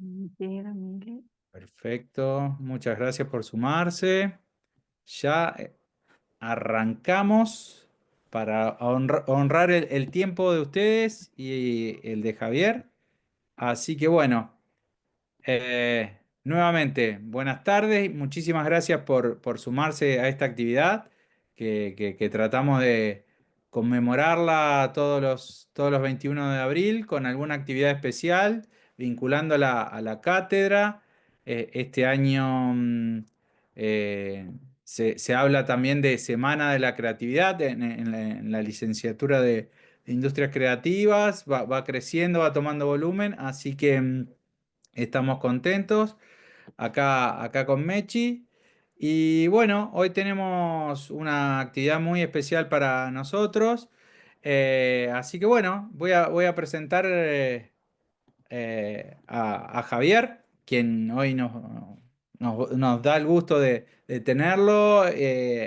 Mentira, Mili. Perfecto, muchas gracias por sumarse. Ya arrancamos para honrar el tiempo de ustedes y el de Javier. Así que bueno. Nuevamente, buenas tardes. Muchísimas gracias por sumarse a esta actividad que tratamos de conmemorarla todos los 21 de abril con alguna actividad especial vinculándola a la cátedra. Este año se habla también de Semana de la Creatividad en la licenciatura de Industrias Creativas. Va creciendo, va tomando volumen, así que estamos contentos acá con Mechi. Y bueno, hoy tenemos una actividad muy especial para nosotros. Así que bueno, voy a presentar a Javier, quien hoy nos da el gusto de tenerlo.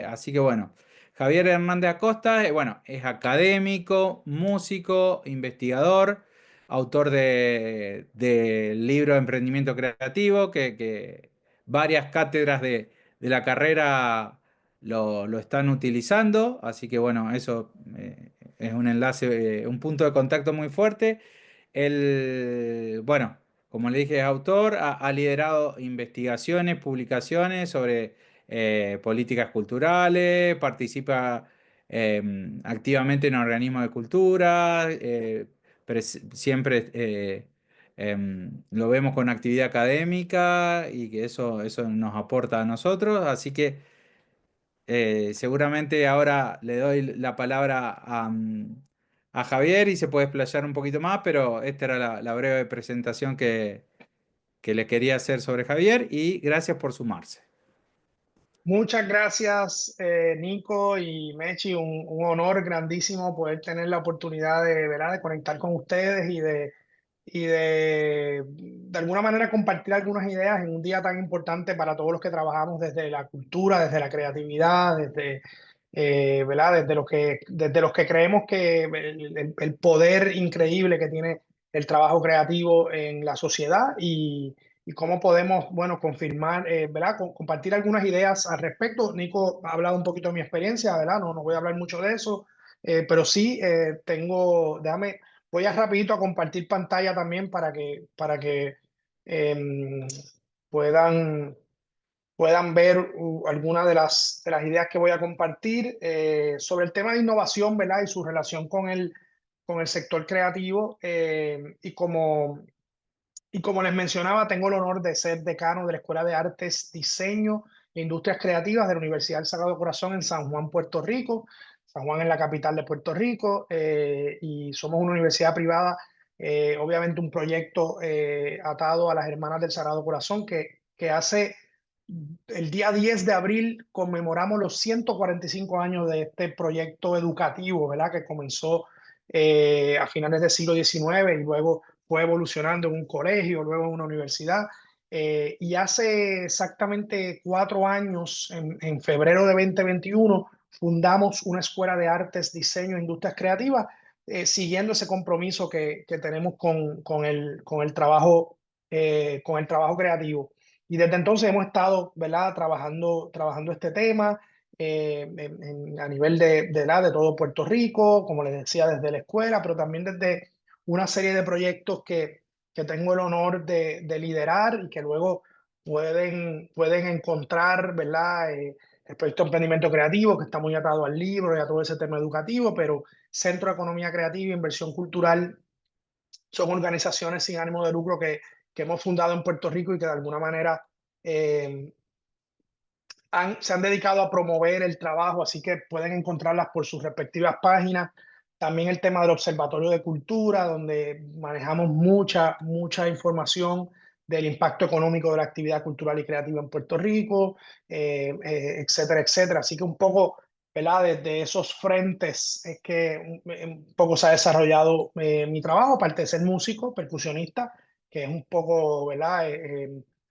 Así que bueno, Javier Hernández Acosta, bueno, es académico, músico, investigador, autor del libro de Emprendimiento Creativo, que varias cátedras de la carrera lo están utilizando. Así que bueno, eso es un enlace, un punto de contacto muy fuerte. Él, bueno, como le dije, es autor, ha liderado investigaciones, publicaciones sobre políticas culturales, participa activamente en organismos de cultura, siempre lo vemos con actividad académica y que eso nos aporta a nosotros. Así que seguramente ahora le doy la palabra a Javier y se puede explayar un poquito más, pero esta era la breve presentación que le quería hacer sobre Javier y gracias por sumarse. Muchas gracias, Nico y Mechi. Un honor grandísimo poder tener la oportunidad de, ¿verdad?, de conectar con ustedes y de alguna manera compartir algunas ideas en un día tan importante para todos los que trabajamos desde la cultura, desde la creatividad, ¿verdad?, desde los que creemos que el poder increíble que tiene el trabajo creativo en la sociedad y cómo podemos, bueno, confirmar, ¿verdad? Compartir algunas ideas al respecto. Nico ha hablado un poquito de mi experiencia, ¿verdad? No voy a hablar mucho de eso, pero sí voy a rapidito a compartir pantalla también para que em, puedan, puedan ver algunas de las ideas que voy a compartir sobre el tema de innovación, ¿verdad? Y su relación con el sector creativo. Y como les mencionaba, tengo el honor de ser decano de la Escuela de Artes, Diseño e Industrias Creativas de la Universidad del Sagrado Corazón en San Juan, Puerto Rico. San Juan es la capital de Puerto Rico, y somos una universidad privada, obviamente un proyecto atado a las Hermanas del Sagrado Corazón que hace el día 10 de abril conmemoramos los 145 años de este proyecto educativo, ¿verdad? Que comenzó a finales del siglo XIX y luego fue evolucionando en un colegio, luego en una universidad. Y hace exactamente 4 años, en febrero de 2021, fundamos una escuela de artes, diseño e industrias creativas, siguiendo ese compromiso que tenemos con el trabajo creativo. Y desde entonces hemos estado, ¿verdad?, trabajando este tema a nivel de todo Puerto Rico, como les decía, desde la escuela, pero también desde una serie de proyectos que tengo el honor de liderar y que luego pueden encontrar, ¿verdad? El proyecto de emprendimiento creativo, que está muy atado al libro y a todo ese tema educativo, pero Centro de Economía Creativa e Inversión Cultural son organizaciones sin ánimo de lucro que hemos fundado en Puerto Rico y que de alguna manera eh, se han dedicado a promover el trabajo, así que pueden encontrarlas por sus respectivas páginas. También el tema del Observatorio de Cultura, donde manejamos mucha información del impacto económico de la actividad cultural y creativa en Puerto Rico, etcétera, etcétera. Así que un poco, ¿verdad?, desde esos frentes es que un poco se ha desarrollado mi trabajo, aparte de ser músico, percusionista, que es un poco, ¿verdad?,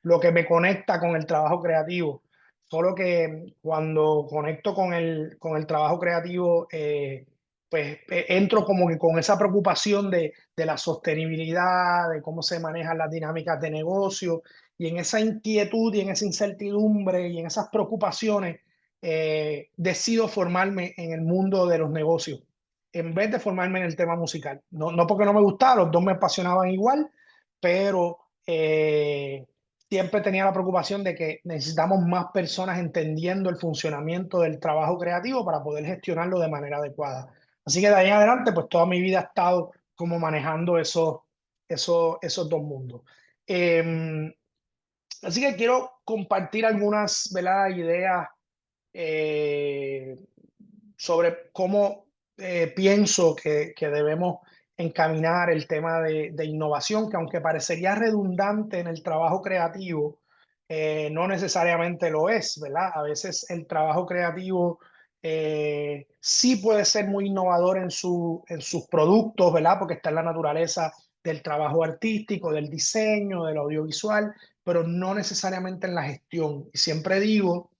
lo que me conecta con el trabajo creativo. Solo que cuando conecto con el trabajo creativo, pues entro como que con esa preocupación de la sostenibilidad, de cómo se manejan las dinámicas de negocio, y en esa inquietud y en esa incertidumbre y en esas preocupaciones, decido formarme en el mundo de los negocios, en vez de formarme en el tema musical. No, no porque no me gustaba, los dos me apasionaban igual, pero siempre tenía la preocupación de que necesitamos más personas entendiendo el funcionamiento del trabajo creativo para poder gestionarlo de manera adecuada. Así que de ahí en adelante, pues toda mi vida he estado como manejando esos dos mundos. Así que quiero compartir algunas, ¿verdad?, ideas eh, sobre cómo pienso que debemos encaminar el tema de innovación, que aunque parecería redundante en el trabajo creativo, no necesariamente lo es, ¿verdad? A veces el trabajo creativo sí puede ser muy innovador en sus productos, ¿verdad? Porque está en la naturaleza del trabajo artístico, del diseño, del audiovisual, pero no necesariamente en la gestión. Y siempre digo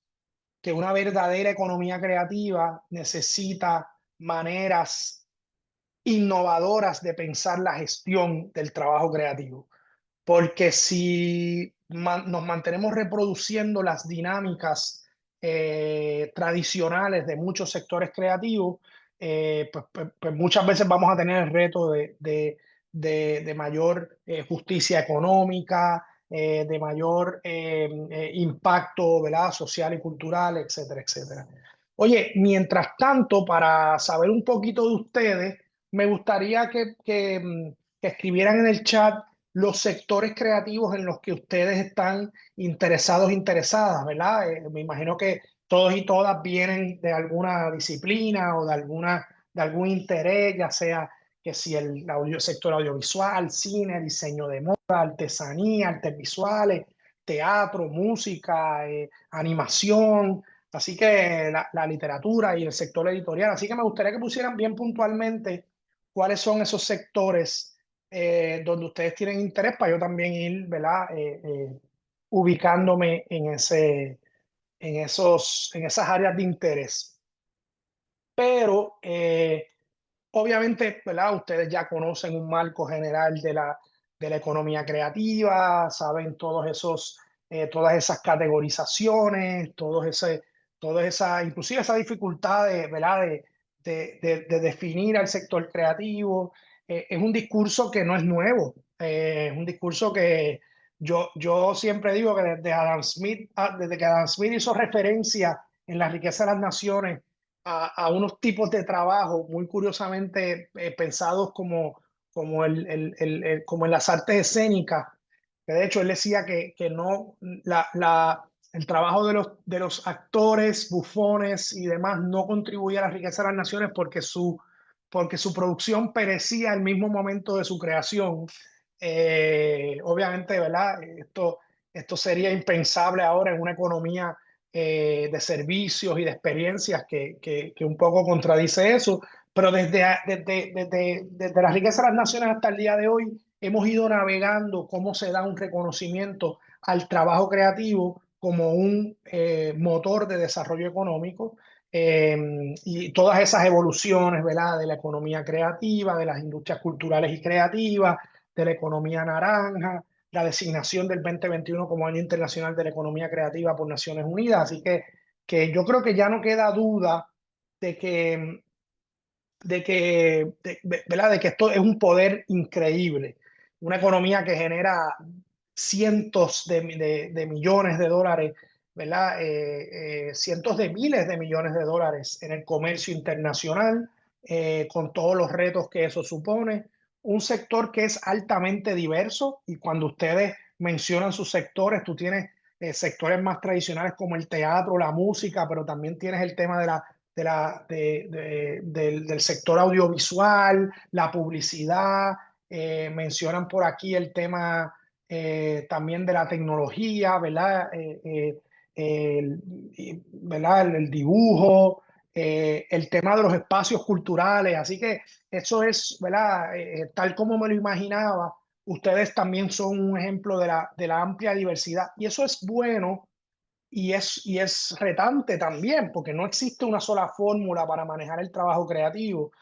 que una verdadera economía creativa necesita maneras innovadoras de pensar la gestión del trabajo creativo. Porque si nos mantenemos reproduciendo las dinámicas tradicionales de muchos sectores creativos, pues muchas veces vamos a tener el reto de mayor justicia económica, de mayor impacto, ¿verdad?, social y cultural, etcétera, etcétera. Oye, mientras tanto, para saber un poquito de ustedes, me gustaría que escribieran en el chat los sectores creativos en los que ustedes están interesados, interesadas, ¿verdad? Me imagino que todos y todas vienen de alguna disciplina o de algún interés, ya sea que si sector audiovisual, cine, diseño de moda, artesanía, artes visuales, teatro, música, animación, así que la literatura y el sector editorial. Así que me gustaría que pusieran bien puntualmente cuáles son esos sectores donde ustedes tienen interés para yo también ir, ¿verdad?, ubicándome en esas áreas de interés. Pero obviamente, ¿verdad?, ustedes ya conocen un marco general de la economía creativa, saben todas esas categorizaciones, inclusive esa dificultad ¿verdad?, de definir al sector creativo. Es un discurso que no es nuevo, es un discurso que yo siempre digo que desde que Adam Smith hizo referencia en La riqueza de las naciones a unos tipos de trabajo muy curiosamente pensados como en las artes escénicas, que de hecho él decía que no, el trabajo de los actores, bufones y demás no contribuía a la riqueza de las naciones porque su producción perecía al mismo momento de su creación. Obviamente, ¿verdad? Esto sería impensable ahora en una economía de servicios y de experiencias que un poco contradice eso, pero desde la riqueza de las naciones hasta el día de hoy hemos ido navegando cómo se da un reconocimiento al trabajo creativo como un motor de desarrollo económico, y todas esas evoluciones, ¿verdad?, de la economía creativa, de las industrias culturales y creativas, de la economía naranja, la designación del 2021 como Año Internacional de la Economía Creativa por Naciones Unidas. Así que yo creo que ya no queda duda de que, ¿verdad?, de que esto es un poder increíble, una economía que genera cientos de millones de dólares, ¿verdad? Cientos de miles de millones de dólares en el comercio internacional, con todos los retos que eso supone. Un sector que es altamente diverso, y cuando ustedes mencionan sus sectores, tú tienes sectores más tradicionales como el teatro, la música, pero también tienes el tema del sector audiovisual, la publicidad, mencionan por aquí el tema también de la tecnología, ¿verdad? ¿Verdad? El dibujo, el tema de los espacios culturales. Así que eso es, ¿verdad? Tal como me lo imaginaba, ustedes también son un ejemplo de la amplia diversidad. Y eso es bueno y es retante también, porque no existe una sola fórmula para manejar el trabajo creativo.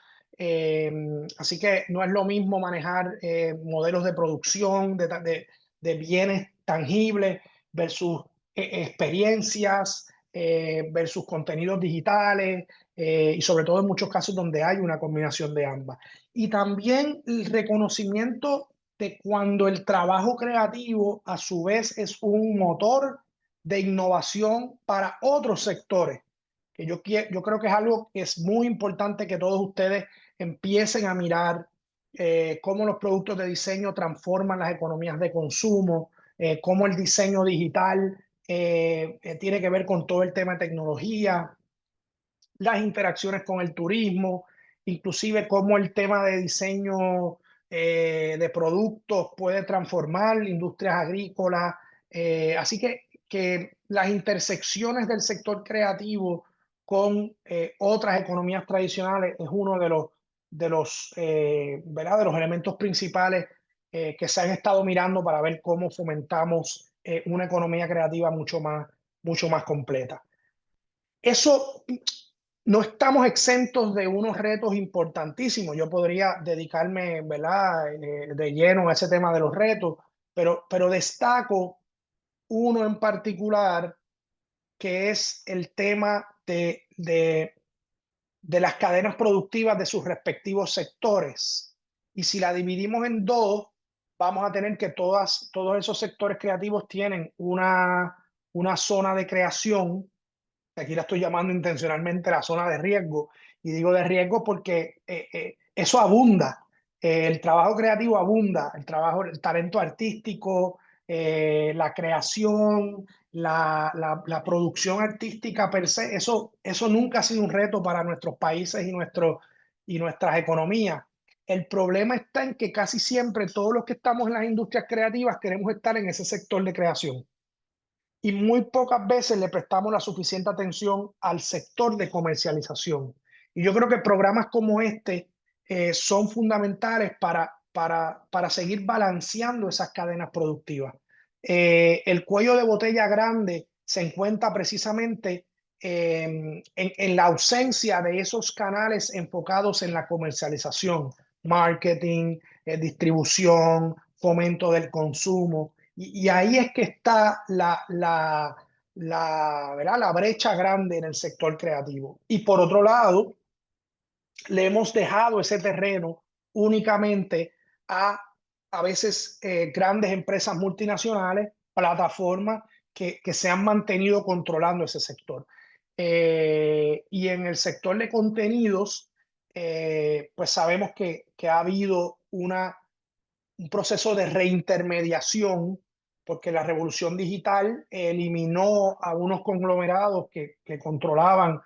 Así que no es lo mismo manejar modelos de producción de bienes tangibles versus experiencias, versus contenidos digitales, y sobre todo en muchos casos donde hay una combinación de ambas. Y también el reconocimiento de cuando el trabajo creativo a su vez es un motor de innovación para otros sectores. Que yo creo que es algo que es muy importante que todos ustedes empiecen a mirar cómo los productos de diseño transforman las economías de consumo, cómo el diseño digital tiene que ver con todo el tema de tecnología, las interacciones con el turismo, inclusive cómo el tema de diseño de productos puede transformar industrias agrícolas. Así que las intersecciones del sector creativo con otras economías tradicionales es uno ¿verdad? De los elementos principales que se han estado mirando para ver cómo fomentamos una economía creativa mucho más completa. Eso no estamos exentos de unos retos importantísimos. Yo podría dedicarme, ¿verdad?, de lleno a ese tema de los retos, pero destaco uno en particular que es el tema de las cadenas productivas de sus respectivos sectores. Y si la dividimos en dos, vamos a tener que todos esos sectores creativos tienen una zona de creación. Aquí la estoy llamando intencionalmente la zona de riesgo, y digo de riesgo porque eso abunda. El trabajo creativo abunda, el talento artístico, la creación, la producción artística per se, eso nunca ha sido un reto para nuestros países y nuestras economías. El problema está en que casi siempre todos los que estamos en las industrias creativas queremos estar en ese sector de creación y muy pocas veces le prestamos la suficiente atención al sector de comercialización. Y yo creo que programas como este son fundamentales para seguir balanceando esas cadenas productivas. El cuello de botella grande se encuentra precisamente en la ausencia de esos canales enfocados en la comercialización, marketing, distribución, fomento del consumo. Y ahí es que está ¿verdad?, la brecha grande en el sector creativo. Y por otro lado, le hemos dejado ese terreno únicamente a veces grandes empresas multinacionales, plataformas que se han mantenido controlando ese sector. Y en el sector de contenidos, pues sabemos que ha habido un proceso de reintermediación, porque la revolución digital eliminó a unos conglomerados que controlaban.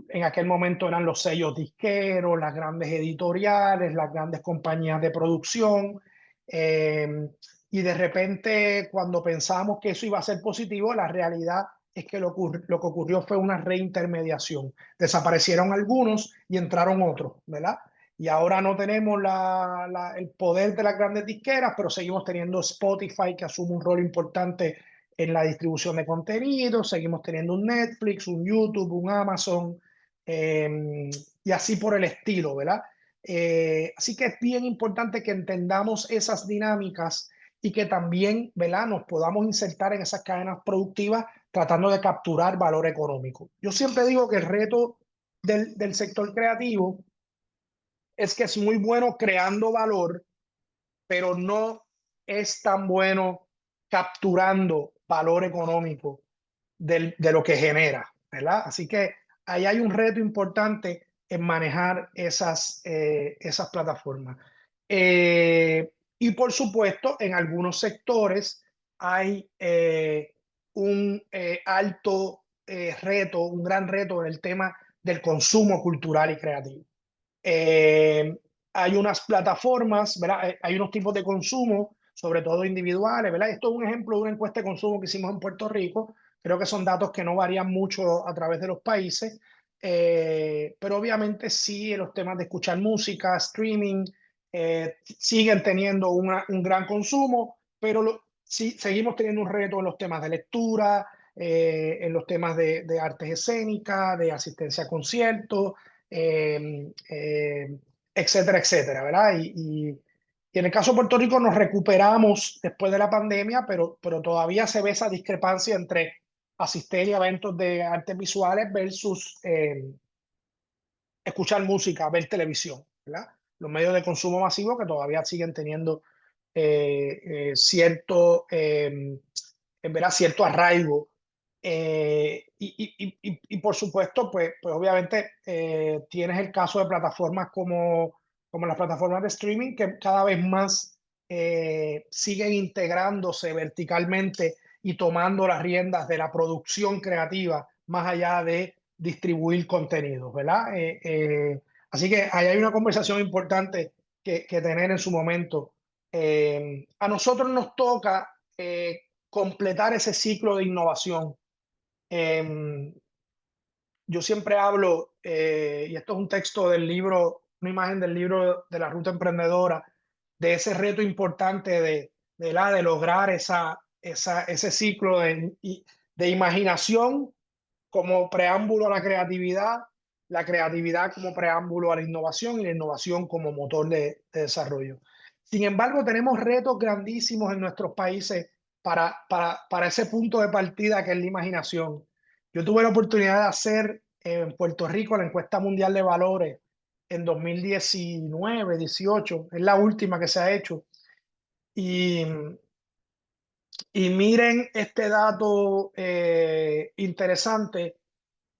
En aquel momento eran los sellos disqueros, las grandes editoriales, las grandes compañías de producción. Y de repente, cuando pensamos que eso iba a ser positivo, la realidad es que lo que ocurrió fue una reintermediación. Desaparecieron algunos y entraron otros, ¿verdad? Y ahora no tenemos el poder de las grandes disqueras, pero seguimos teniendo Spotify, que asume un rol importante en la distribución de contenido, seguimos teniendo un Netflix, un YouTube, un Amazon, y así por el estilo, ¿verdad? Así que es bien importante que entendamos esas dinámicas y que también, ¿verdad?, nos podamos insertar en esas cadenas productivas tratando de capturar valor económico. Yo siempre digo que el reto del sector creativo es que es muy bueno creando valor, pero no es tan bueno capturando valor económico de lo que genera, ¿verdad? Así que ahí hay un reto importante en manejar esas plataformas. Y por supuesto, en algunos sectores hay un alto reto, un gran reto en el tema del consumo cultural y creativo. Eh, Hay unas plataformas, ¿verdad? Hay unos tipos de consumo, sobre todo individuales, ¿verdad? Esto es un ejemplo de una encuesta de consumo que hicimos en Puerto Rico. Creo que son datos que no varían mucho a través de los países, pero obviamente sí, los temas de escuchar música, streaming, siguen teniendo un gran consumo, pero sí, seguimos teniendo un reto en los temas de lectura, en los temas de artes escénicas, de asistencia a conciertos, etcétera, etcétera, ¿verdad? Y en el caso de Puerto Rico nos recuperamos después de la pandemia, pero todavía se ve esa discrepancia entre asistir a eventos de artes visuales versus escuchar música, ver televisión, ¿verdad? Los medios de consumo masivo que todavía siguen teniendo cierto, ¿verdad? Cierto arraigo. Y por supuesto, pues obviamente tienes el caso de plataformas como las plataformas de streaming que cada vez más siguen integrándose verticalmente y tomando las riendas de la producción creativa más allá de distribuir contenidos, ¿verdad? Así que ahí hay una conversación importante que tener en su momento. A nosotros nos toca completar ese ciclo de innovación. Eh, yo siempre hablo, y esto es un texto del libro, una imagen del libro de la Ruta Emprendedora, de ese reto importante de lograr ese ciclo de imaginación como preámbulo a la creatividad como preámbulo a la innovación y la innovación como motor de desarrollo. Sin embargo, tenemos retos grandísimos en nuestros países para ese punto de partida que es la imaginación. Yo tuve la oportunidad de hacer en Puerto Rico la encuesta mundial de valores en 2019, 18, es la última que se ha hecho. Y, y miren este dato interesante,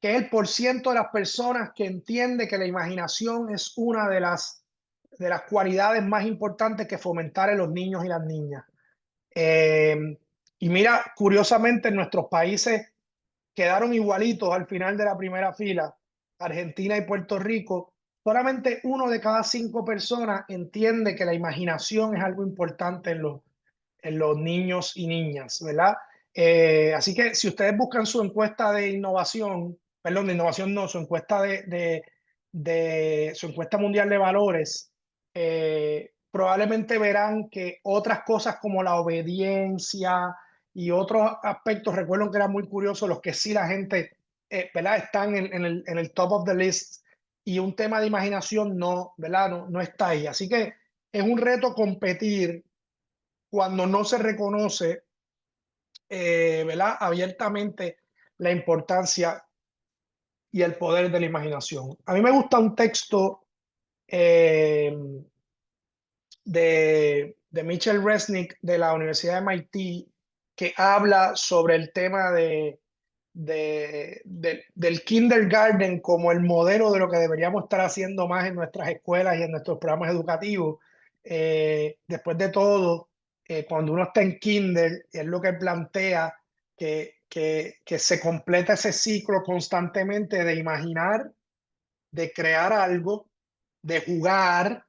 que es el porciento de las personas que entiende que la imaginación es una de las cualidades más importantes que fomentar en los niños y las niñas. Eh, y mira, curiosamente en nuestros países quedaron igualitos al final de la primera fila, Argentina y Puerto Rico. Solamente uno de cada 5 personas entiende que la imaginación es algo importante en los niños y niñas, ¿verdad? Así que si ustedes buscan su encuesta de innovación, perdón, de innovación no, su encuesta su encuesta mundial de valores, probablemente verán que otras cosas como la obediencia y otros aspectos, recuerdo que era muy curioso, los que sí la gente, ¿verdad? Están en el top of the list, y un tema de imaginación no, ¿verdad? No está ahí. Así que es un reto competir cuando no se reconoce, ¿verdad? Abiertamente la importancia y el poder de la imaginación. A mí me gusta un texto eh, de Mitchell Resnick de la Universidad de MIT que habla sobre el tema del kindergarten como el modelo de lo que deberíamos estar haciendo más en nuestras escuelas y en nuestros programas educativos. Después de todo, cuando uno está en kinder, es lo que plantea que se completa ese ciclo constantemente de imaginar, de crear algo, de jugar,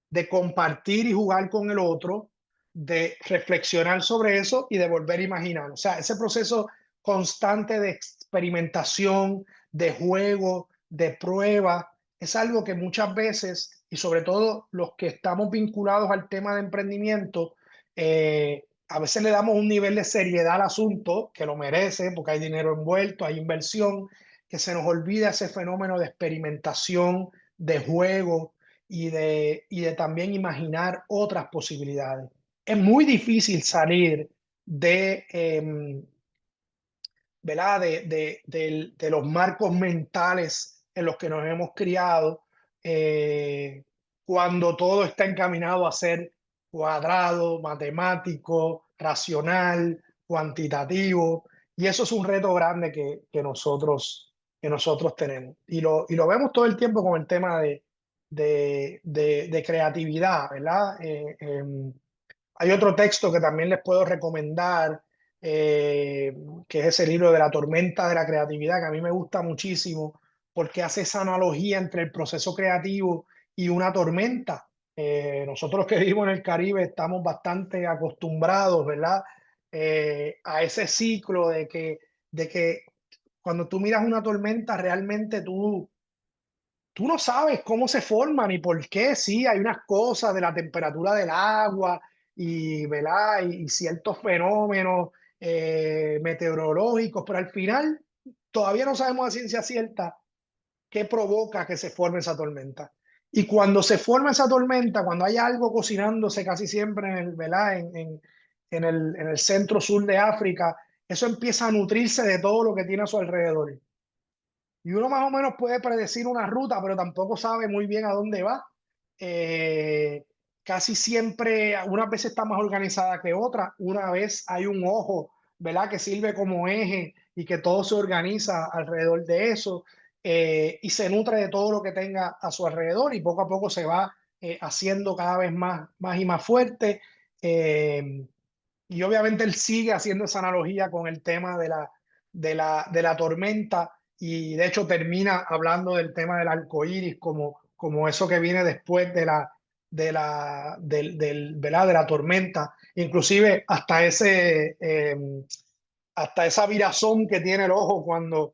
de compartir y jugar con el otro, de reflexionar sobre eso y de volver a imaginar. O sea, ese proceso constante de experimentación, de juego, de prueba, es algo que muchas veces, y sobre todo los que estamos vinculados al tema de emprendimiento, a veces le damos un nivel de seriedad al asunto que lo merece porque hay dinero envuelto, hay inversión, que se nos olvida ese fenómeno de experimentación, de juego, y de también imaginar otras posibilidades. Es muy difícil salir ¿verdad? De los marcos mentales en los que nos hemos criado, eh, cuando todo está encaminado a ser cuadrado, matemático, racional, cuantitativo. Y eso es un reto grande que nosotros tenemos. Y lo vemos todo el tiempo con el tema de creatividad, ¿verdad? Hay otro texto que también les puedo recomendar, eh, que es ese libro de La tormenta de la creatividad, que a mí me gusta muchísimo porque hace esa analogía entre el proceso creativo y una tormenta. Nosotros que vivimos en el Caribe estamos bastante acostumbrados, ¿verdad? A ese ciclo de que cuando tú miras una tormenta, realmente tú no sabes cómo se forman y por qué. Sí, hay unas cosas de la temperatura del agua y, ¿verdad? y ciertos fenómenos meteorológicos, pero al final todavía no sabemos a ciencia cierta qué provoca que se forme esa tormenta. Y cuando se forma esa tormenta, cuando hay algo cocinándose casi siempre en el, ¿verdad? En el centro sur de África, eso empieza a nutrirse de todo lo que tiene a su alrededor. Y uno más o menos puede predecir una ruta, pero tampoco sabe muy bien a dónde va. Eh, Casi siempre, una vez está más organizada que otra, una vez hay un ojo, ¿verdad? Que sirve como eje y que todo se organiza alrededor de eso, y se nutre de todo lo que tenga a su alrededor y poco a poco se va haciendo cada vez más y más fuerte. Eh, y obviamente él sigue haciendo esa analogía con el tema de la tormenta y de hecho termina hablando del tema del arco iris como eso que viene después ¿verdad? De la tormenta. Inclusive hasta esa virazón que tiene el ojo cuando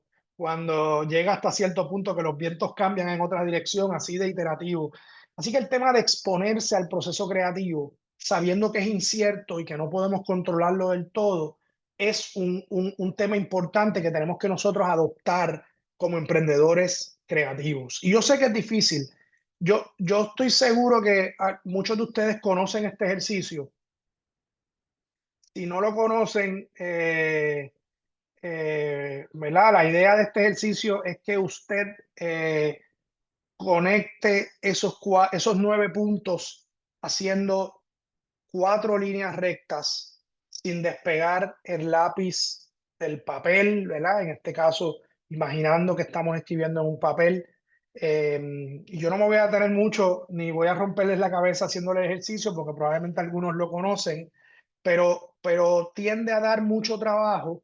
llega hasta cierto punto que los vientos cambian en otra dirección, así de iterativo. Así que el tema de exponerse al proceso creativo, sabiendo que es incierto y que no podemos controlarlo del todo, es un tema importante que tenemos que nosotros adoptar como emprendedores creativos. Y yo sé que es difícil. Yo estoy seguro que muchos de ustedes conocen este ejercicio. Si no lo conocen, ¿verdad? La idea de este ejercicio es que usted conecte esos 9 puntos haciendo 4 líneas rectas sin despegar el lápiz del papel, ¿verdad? En este caso, imaginando que estamos escribiendo en un papel. Y yo no me voy a tener mucho, ni voy a romperles la cabeza haciendo el ejercicio, porque probablemente algunos lo conocen, pero tiende a dar mucho trabajo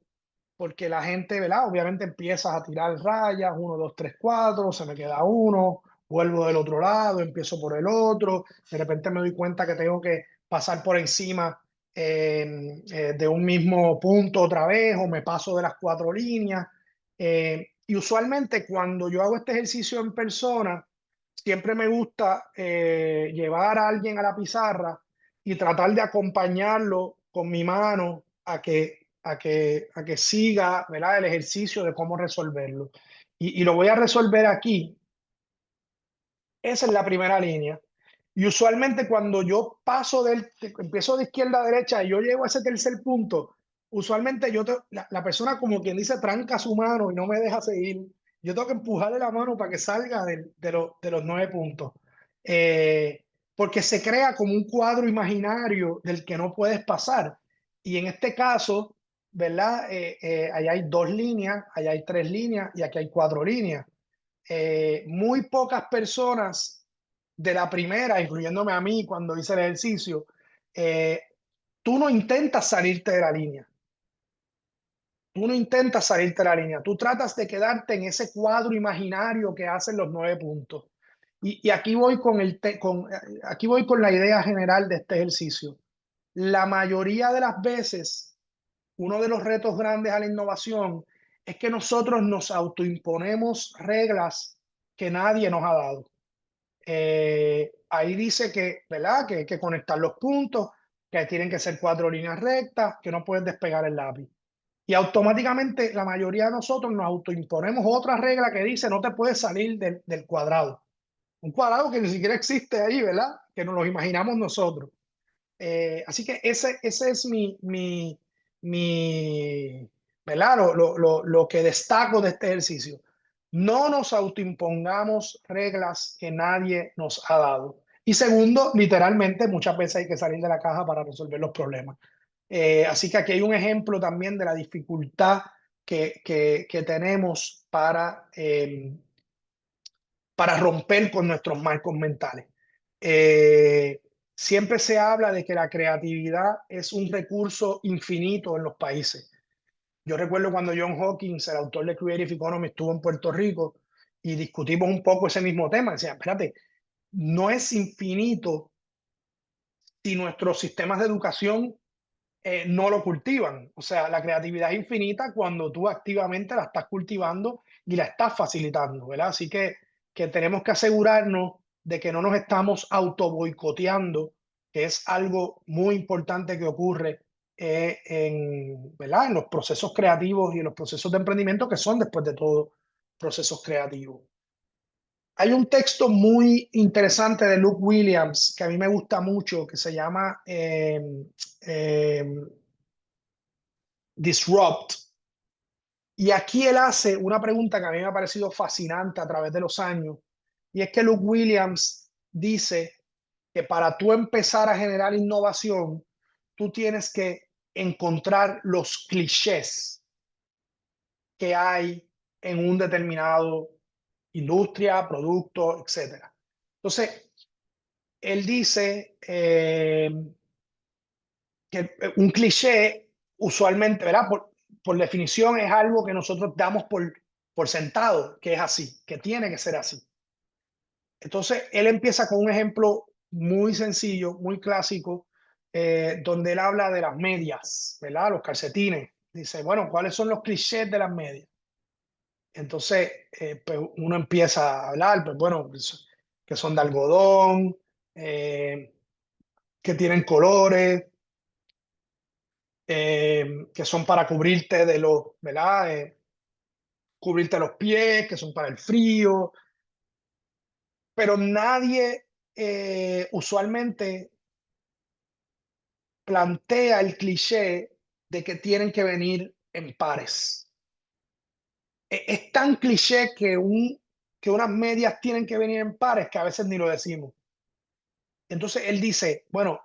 porque la gente, ¿verdad? Obviamente empiezas a tirar rayas, 1, 2, 3, 4, se me queda uno, vuelvo del otro lado, empiezo por el otro, de repente me doy cuenta que tengo que pasar por encima de un mismo punto otra vez o me paso de las 4 líneas. Y usualmente cuando yo hago este ejercicio en persona, siempre me gusta llevar a alguien a la pizarra y tratar de acompañarlo con mi mano a que siga, ¿verdad? El ejercicio de cómo resolverlo. Y lo voy a resolver aquí. Esa es la primera línea. Y usualmente cuando yo empiezo de izquierda a derecha y yo llego a ese tercer punto, usualmente la persona como quien dice tranca su mano y no me deja seguir. Yo tengo que empujarle la mano para que salga de los 9 puntos. Eh, Porque se crea como un cuadro imaginario del que no puedes pasar. Y en este caso, ¿verdad? Allá hay 2 líneas, allá hay 3 líneas y aquí hay 4 líneas. Muy pocas personas de la primera, incluyéndome a mí cuando hice el ejercicio, eh, tú no intentas salirte de la línea. Tú no intentas salirte de la línea. Tú tratas de quedarte en ese cuadro imaginario que hacen los 9 puntos. Y aquí voy aquí voy con la idea general de este ejercicio. La mayoría de las veces, uno de los retos grandes a la innovación es que nosotros nos autoimponemos reglas que nadie nos ha dado. Ahí dice que, ¿verdad? Que hay que conectar los puntos, que tienen que ser 4 líneas rectas, que no puedes despegar el lápiz. Y automáticamente la mayoría de nosotros nos autoimponemos otra regla que dice no te puedes salir del cuadrado. Un cuadrado que ni siquiera existe ahí, ¿verdad? Que nos lo imaginamos nosotros. Así que ese es mi ¿verdad? Lo que destaco de este ejercicio. No nos autoimpongamos reglas que nadie nos ha dado. Y segundo, literalmente muchas veces hay que salir de la caja para resolver los problemas. Así que aquí hay un ejemplo también de la dificultad que tenemos para romper con nuestros marcos mentales. Siempre se habla de que la creatividad es un recurso infinito en los países. Yo recuerdo cuando John Hawkins, el autor de Creative Economy, estuvo en Puerto Rico y discutimos un poco ese mismo tema. Decía, espérate, no es infinito si nuestros sistemas de educación no lo cultivan. O sea, la creatividad es infinita cuando tú activamente la estás cultivando y la estás facilitando, ¿verdad? Así que tenemos que asegurarnos de que no nos estamos auto boicoteando, que es algo muy importante que ocurre ¿verdad? En los procesos creativos y en los procesos de emprendimiento que son, después de todo, procesos creativos. Hay un texto muy interesante de Luke Williams que a mí me gusta mucho, que se llama eh, Disrupt. Y aquí él hace una pregunta que a mí me ha parecido fascinante a través de los años, y es que Luke Williams dice que para tú empezar a generar innovación, tú tienes que encontrar los clichés que hay en un determinado industria, producto, etcétera. Entonces, él dice que un cliché usualmente, ¿verdad? Por definición es algo que nosotros damos por sentado, que es así, que tiene que ser así. Entonces, él empieza con un ejemplo muy sencillo, muy clásico, donde él habla de las medias, ¿verdad? Los calcetines. Dice, bueno, ¿cuáles son los clichés de las medias? Entonces, pues uno empieza a hablar, pues bueno, pues, que son de algodón, que tienen colores, que son para cubrirte de los, ¿verdad? Cubrirte los pies, que son para el frío, pero nadie usualmente plantea el cliché de que tienen que venir en pares. Es tan cliché que unas medias tienen que venir en pares que a veces ni lo decimos. Entonces él dice, bueno,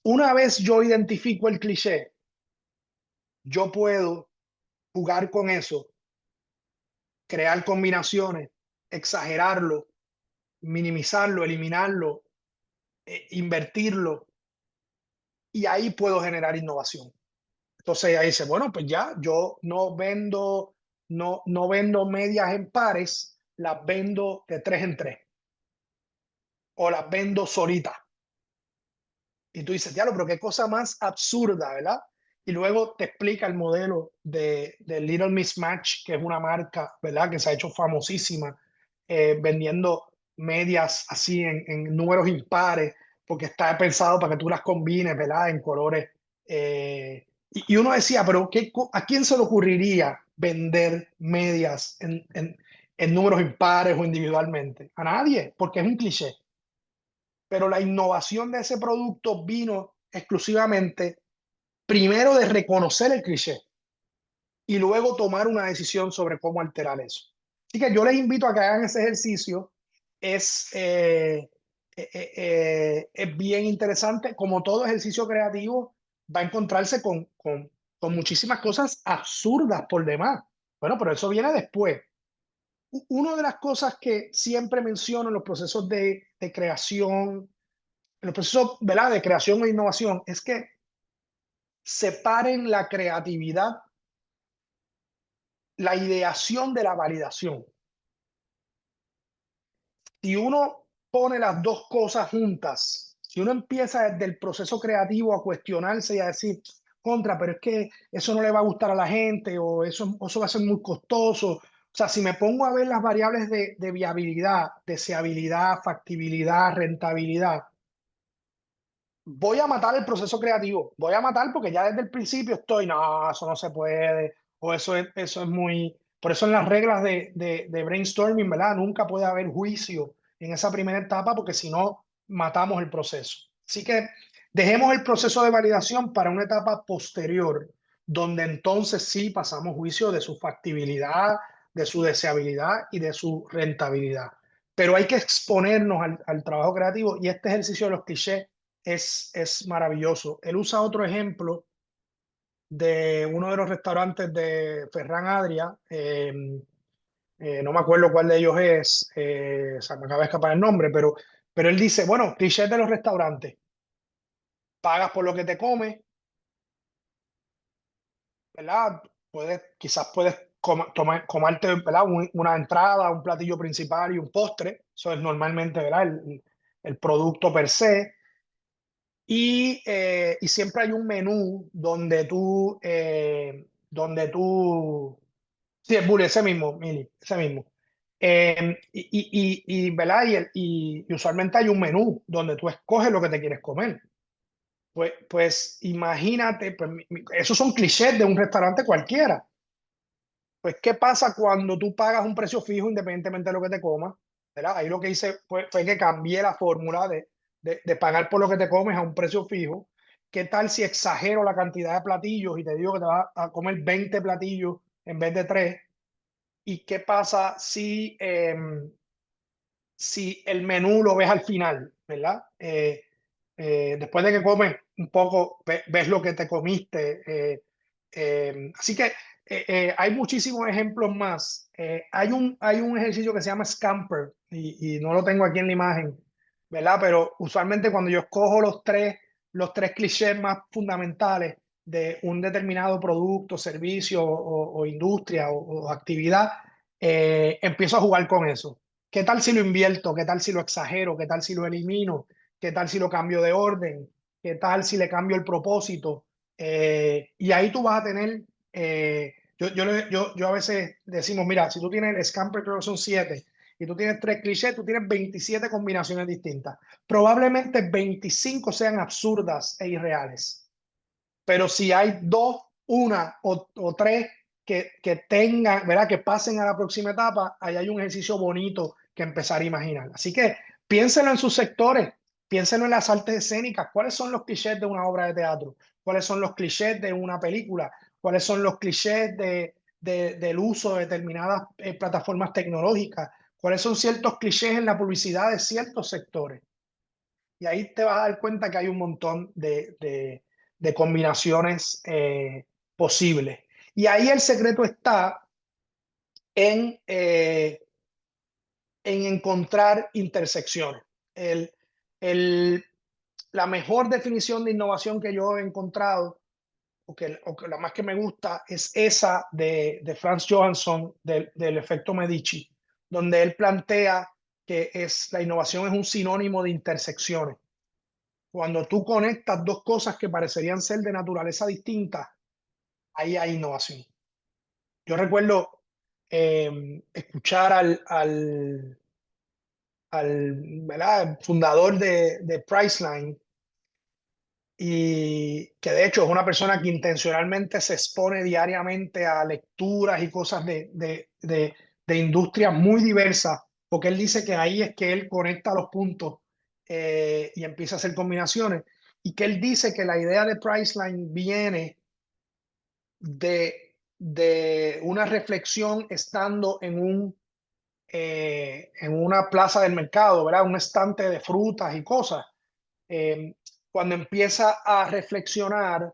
una vez yo identifico el cliché, yo puedo jugar con eso, crear combinaciones, exagerarlo, minimizarlo, eliminarlo, invertirlo, y ahí puedo generar innovación. Entonces ahí dice, bueno, pues ya yo no vendo medias en pares, las vendo de tres en tres o las vendo solitas. Y tú dices, diablo, pero qué cosa más absurda, ¿verdad? Y luego te explica el modelo de Little Mismatch, que es una marca, ¿verdad? Que se ha hecho famosísima vendiendo medias así en números impares, porque está pensado para que tú las combines, ¿verdad? En colores. Y uno decía, pero ¿a quién se le ocurriría vender medias en números impares o individualmente? A nadie, porque es un cliché. Pero la innovación de ese producto vino exclusivamente primero de reconocer el cliché y luego tomar una decisión sobre cómo alterar eso. Así que yo les invito a que hagan ese ejercicio. Es, eh, es bien interesante. Como todo ejercicio creativo, va a encontrarse con muchísimas cosas absurdas por demás. Bueno, pero eso viene después. Una de las cosas que siempre menciono en los procesos de creación, en los procesos, ¿verdad?, de creación e innovación, es que separen la creatividad, la ideación de la validación. Si uno pone las dos cosas juntas, si uno empieza desde el proceso creativo a cuestionarse y a decir, contra, pero es que eso no le va a gustar a la gente o eso va a ser muy costoso. O sea, si me pongo a ver las variables de viabilidad, deseabilidad, factibilidad, rentabilidad, voy a matar el proceso creativo. Voy a matar porque ya desde el principio estoy, no, eso no se puede, o eso es muy... Por eso en las reglas de brainstorming, ¿verdad? Nunca puede haber juicio en esa primera etapa porque si no, matamos el proceso. Así que dejemos el proceso de validación para una etapa posterior, donde entonces sí pasamos juicio de su factibilidad, de su deseabilidad y de su rentabilidad. Pero hay que exponernos al trabajo creativo y este ejercicio de los clichés es maravilloso. Él usa otro ejemplo de uno de los restaurantes de Ferran Adrià, no me acuerdo cuál de ellos es, o sea, me acaba de escapar el nombre, pero él dice, bueno, clichés de los restaurantes, pagas por lo que te comes, ¿verdad? Quizás puedes comerte, ¿verdad? Una entrada, un platillo principal y un postre, eso es normalmente, ¿verdad? El producto per se. Y siempre hay un menú sí, es Bully, ese mismo, Mili, ese mismo. ¿Verdad? Y usualmente hay un menú donde tú escoges lo que te quieres comer. Pues imagínate, pues, esos son clichés de un restaurante cualquiera. Pues, ¿qué pasa cuando tú pagas un precio fijo independientemente de lo que te comas? ¿Verdad? Ahí lo que hice fue que cambié la fórmula de pagar por lo que te comes a un precio fijo. ¿Qué tal si exagero la cantidad de platillos y te digo que te vas a comer 20 platillos en vez de 3? ¿Y qué pasa si el menú lo ves al final, ¿verdad? Después de que comes un poco, ves lo que te comiste. Así que hay muchísimos ejemplos más. Hay un ejercicio que se llama Scamper y no lo tengo aquí en la imagen, ¿verdad? Pero usualmente cuando yo escojo los tres clichés más fundamentales de un determinado producto, servicio o industria o actividad, empiezo a jugar con eso. ¿Qué tal si lo invierto? ¿Qué tal si lo exagero? ¿Qué tal si lo elimino? ¿Qué tal si lo cambio de orden? ¿Qué tal si le cambio el propósito? Y ahí tú vas a tener, yo a veces decimos, mira, si tú tienes el Scamper, creo que son 7, y tú tienes 3 clichés, tú tienes 27 combinaciones distintas. Probablemente 25 sean absurdas e irreales. Pero si hay dos, una o tres que tengan, ¿verdad? Que pasen a la próxima etapa, ahí hay un ejercicio bonito que empezar a imaginar. Así que piénsenlo en sus sectores, piénsenlo en las artes escénicas. ¿Cuáles son los clichés de una obra de teatro? ¿Cuáles son los clichés de una película? ¿Cuáles son los clichés del uso de determinadas plataformas tecnológicas? ¿Cuáles son ciertos clichés en la publicidad de ciertos sectores? Y ahí te vas a dar cuenta que hay un montón de combinaciones posibles. Y ahí el secreto está en, eh, en encontrar intersecciones. El, el, la mejor definición de innovación que yo he encontrado, o que la más que me gusta, es esa de Franz Johansson del efecto Medici, donde él plantea que la innovación es un sinónimo de intersecciones. Cuando tú conectas dos cosas que parecerían ser de naturaleza distinta, ahí hay innovación. Yo recuerdo escuchar ¿verdad? Fundador de Priceline, y que de hecho es una persona que intencionalmente se expone diariamente a lecturas y cosas de industrias muy diversas, porque él dice que ahí es que él conecta los puntos y empieza a hacer combinaciones, y que él dice que la idea de Priceline viene de una reflexión estando en una plaza del mercado, ¿verdad? Un estante de frutas y cosas. Eh, Cuando empieza a reflexionar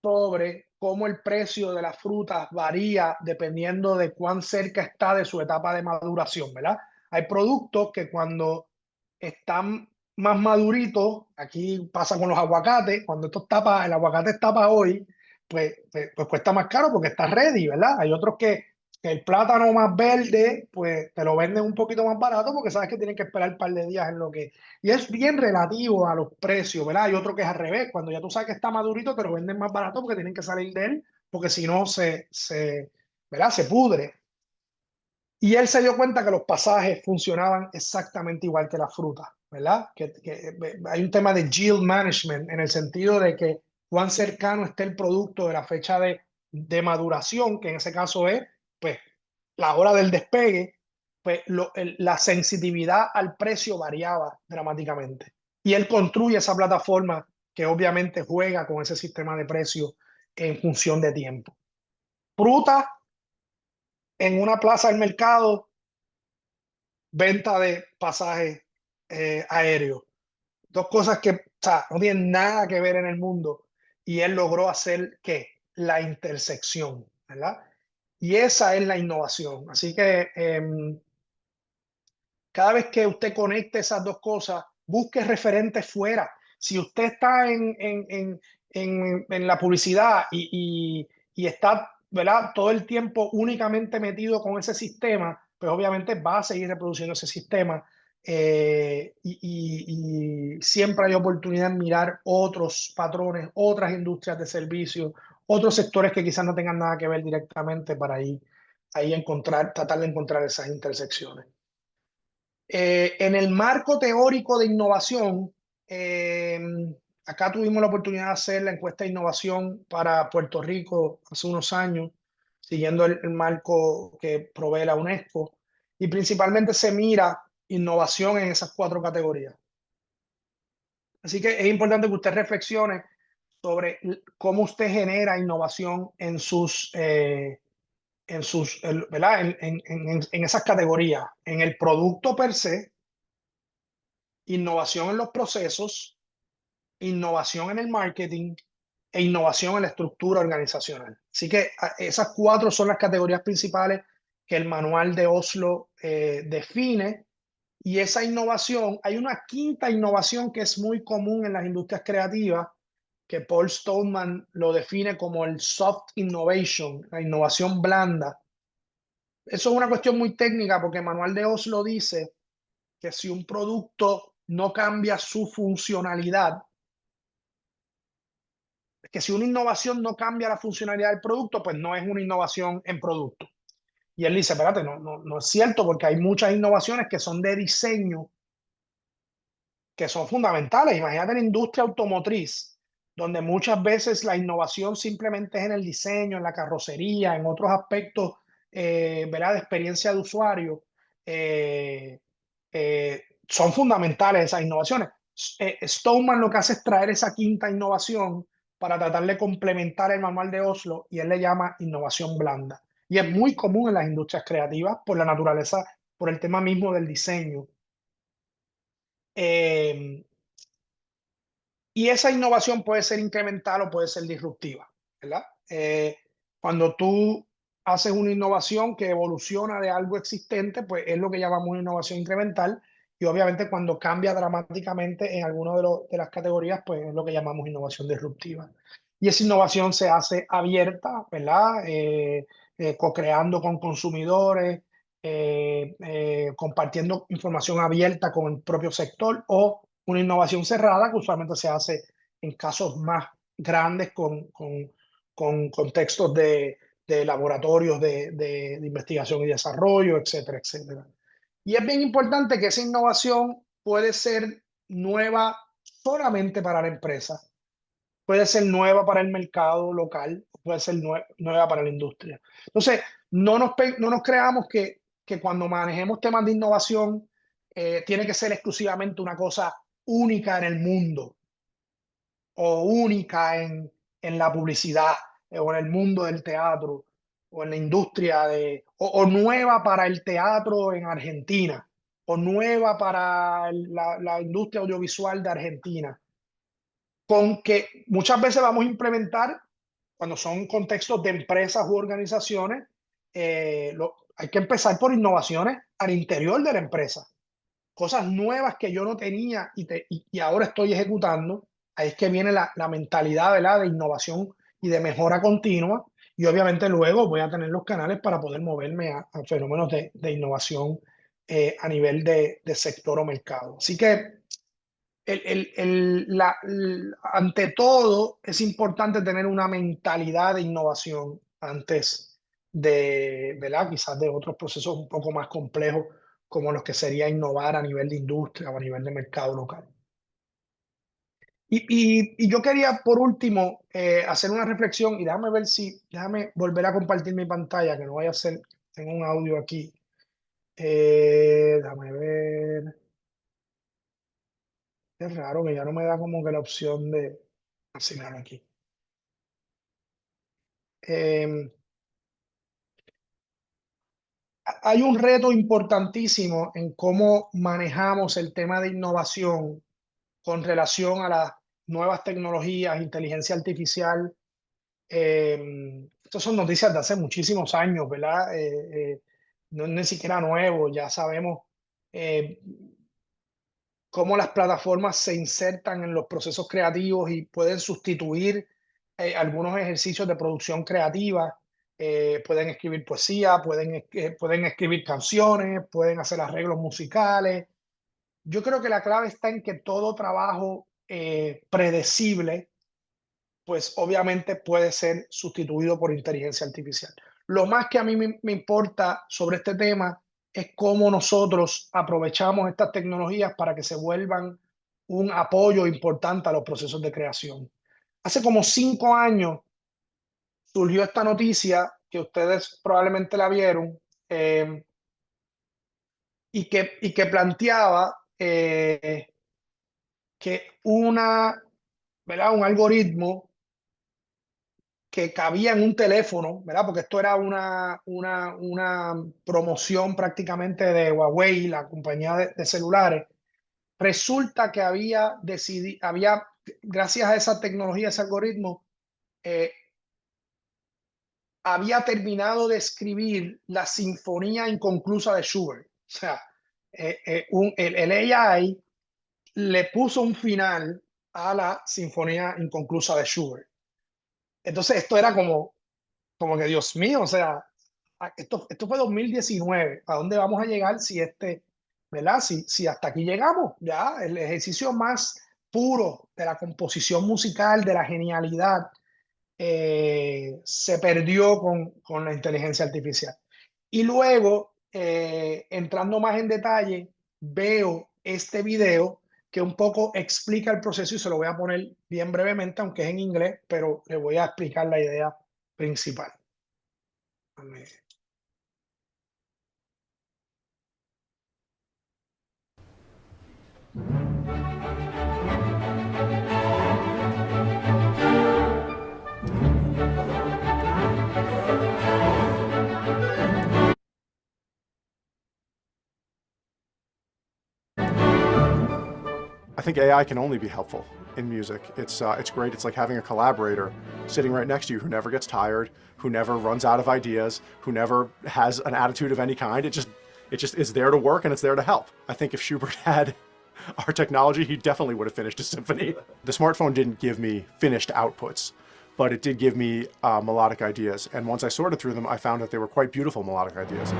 sobre cómo el precio de las frutas varía dependiendo de cuán cerca está de su etapa de maduración, ¿verdad? Hay productos que cuando están más maduritos, aquí pasa con los aguacates, cuando el aguacate está para hoy, pues cuesta más caro porque está ready, ¿verdad? Hay otros que el plátano más verde, pues te lo venden un poquito más barato porque sabes que tienen que esperar un par de días en lo que... Y es bien relativo a los precios, ¿verdad? Hay otro que es al revés, cuando ya tú sabes que está madurito, te lo venden más barato porque tienen que salir de él, porque si no ¿verdad? Se pudre. Y él se dio cuenta que los pasajes funcionaban exactamente igual que las frutas, ¿verdad? Que hay un tema de yield management en el sentido de que cuán cercano esté el producto de la fecha de maduración, que en ese caso es, pues, la hora del despegue, pues la sensitividad al precio variaba dramáticamente. Y él construye esa plataforma que obviamente juega con ese sistema de precios en función de tiempo. Fruta en una plaza del mercado, venta de pasajes aéreos. Dos cosas que, o sea, no tienen nada que ver en el mundo. Y él logró hacer, ¿qué? La intersección, ¿verdad? Y esa es la innovación. Así que cada vez que usted conecte esas dos cosas, busque referentes fuera. Si usted está en la publicidad y está, ¿verdad? Todo el tiempo únicamente metido con ese sistema, pues obviamente va a seguir reproduciendo ese sistema. Y siempre hay oportunidad de mirar otros patrones, otras industrias de servicio, otros sectores que quizás no tengan nada que ver directamente para ahí tratar de encontrar esas intersecciones. En el marco teórico de innovación, eh, acá tuvimos la oportunidad de hacer la encuesta de innovación para Puerto Rico hace unos años. siguiendo el marco que provee la UNESCO, y principalmente se mira innovación en esas 4 categorías. Así que es importante que usted reflexione sobre cómo usted genera innovación ¿verdad? En esas categorías, en el producto per se, innovación en los procesos, innovación en el marketing e innovación en la estructura organizacional. Así que esas 4 son las categorías principales que el manual de Oslo define. Y esa innovación, hay una quinta innovación que es muy común en las industrias creativas, que Paul Stoneman lo define como el soft innovation, la innovación blanda. Eso es una cuestión muy técnica porque el manual de Oslo dice que si un producto no cambia su funcionalidad, que si una innovación no cambia la funcionalidad del producto, pues no es una innovación en producto. Y él dice, espérate, no es cierto, porque hay muchas innovaciones que son de diseño, que son fundamentales. Imagínate la industria automotriz, donde muchas veces la innovación simplemente es en el diseño, en la carrocería, en otros aspectos, ¿verdad? De experiencia de usuario. Eh, Son fundamentales esas innovaciones. Stoneman lo que hace es traer esa quinta innovación para tratar de complementar el manual de Oslo, y él le llama innovación blanda. Y es muy común en las industrias creativas por la naturaleza, por el tema mismo del diseño. Eh, y esa innovación puede ser incremental o puede ser disruptiva, ¿verdad? Cuando tú haces una innovación que evoluciona de algo existente, pues es lo que llamamos una innovación incremental. Y obviamente cuando cambia dramáticamente en alguna de las categorías, pues es lo que llamamos innovación disruptiva. Y esa innovación se hace abierta, ¿verdad? Co-creando con consumidores, compartiendo información abierta con el propio sector, o una innovación cerrada que usualmente se hace en casos más grandes con contextos de laboratorios de investigación y desarrollo, etcétera, etcétera. Y es bien importante que esa innovación puede ser nueva solamente para la empresa, puede ser nueva para el mercado local, puede ser nueva para la industria. Entonces, no nos creamos que cuando manejemos temas de innovación tiene que ser exclusivamente una cosa única en el mundo o única en la publicidad o en el mundo del teatro o en la industria o nueva para el teatro en Argentina o nueva para la industria audiovisual de Argentina. Con que muchas veces vamos a implementar, cuando son contextos de empresas u organizaciones, hay que empezar por innovaciones al interior de la empresa. Cosas nuevas que yo no tenía y ahora estoy ejecutando. Ahí es que viene la mentalidad, ¿verdad?, de innovación y de mejora continua. Y obviamente luego voy a tener los canales para poder moverme a fenómenos de innovación a nivel de sector o mercado. Así que ante todo es importante tener una mentalidad de innovación antes de, ¿verdad?, quizás de otros procesos un poco más complejos como los que sería innovar a nivel de industria o a nivel de mercado local. Y yo quería, por último, hacer una reflexión y déjame volver a compartir mi pantalla, que no vaya a ser, tengo un audio aquí. Déjame ver. Es raro que ya no me da como que la opción de asignar aquí. Eh, Hay un reto importantísimo en cómo manejamos el tema de innovación con relación a las nuevas tecnologías, inteligencia artificial. Estas son noticias de hace muchísimos años, ¿verdad? No es ni siquiera nuevo, ya sabemos eh, cómo las plataformas se insertan en los procesos creativos y pueden sustituir algunos ejercicios de producción creativa. Pueden escribir poesía, pueden escribir canciones, pueden hacer arreglos musicales. Yo creo que la clave está en que todo trabajo predecible, pues obviamente puede ser sustituido por inteligencia artificial. Lo más que a mí me importa sobre este tema es cómo nosotros aprovechamos estas tecnologías para que se vuelvan un apoyo importante a los procesos de creación. Hace como 5 años surgió esta noticia que ustedes probablemente la vieron, y que planteaba que ¿verdad? Un algoritmo que cabía en un teléfono, ¿verdad? Porque esto era una promoción prácticamente de Huawei, la compañía de celulares. Resulta que gracias a esa tecnología, ese algoritmo, eh, había terminado de escribir la sinfonía inconclusa de Schubert. O sea, el AI le puso un final a la sinfonía inconclusa de Schubert. Entonces, esto era como que, Dios mío, o sea, esto fue 2019. ¿A dónde vamos a llegar ¿verdad? Si hasta aquí llegamos, ya el ejercicio más puro de la composición musical, de la genialidad, se perdió con la inteligencia artificial. Y luego, entrando más en detalle, veo este video que un poco explica el proceso y se lo voy a poner bien brevemente, aunque es en inglés, pero le voy a explicar la idea principal. I think AI can only be helpful in music. It's great. It's like having a collaborator sitting right next to you who never gets tired, who never runs out of ideas, who never has an attitude of any kind. It just is there to work and it's there to help. I think if Schubert had our technology, he definitely would have finished a symphony. The smartphone didn't give me finished outputs, but it did give me melodic ideas. And once I sorted through them, I found that they were quite beautiful melodic ideas.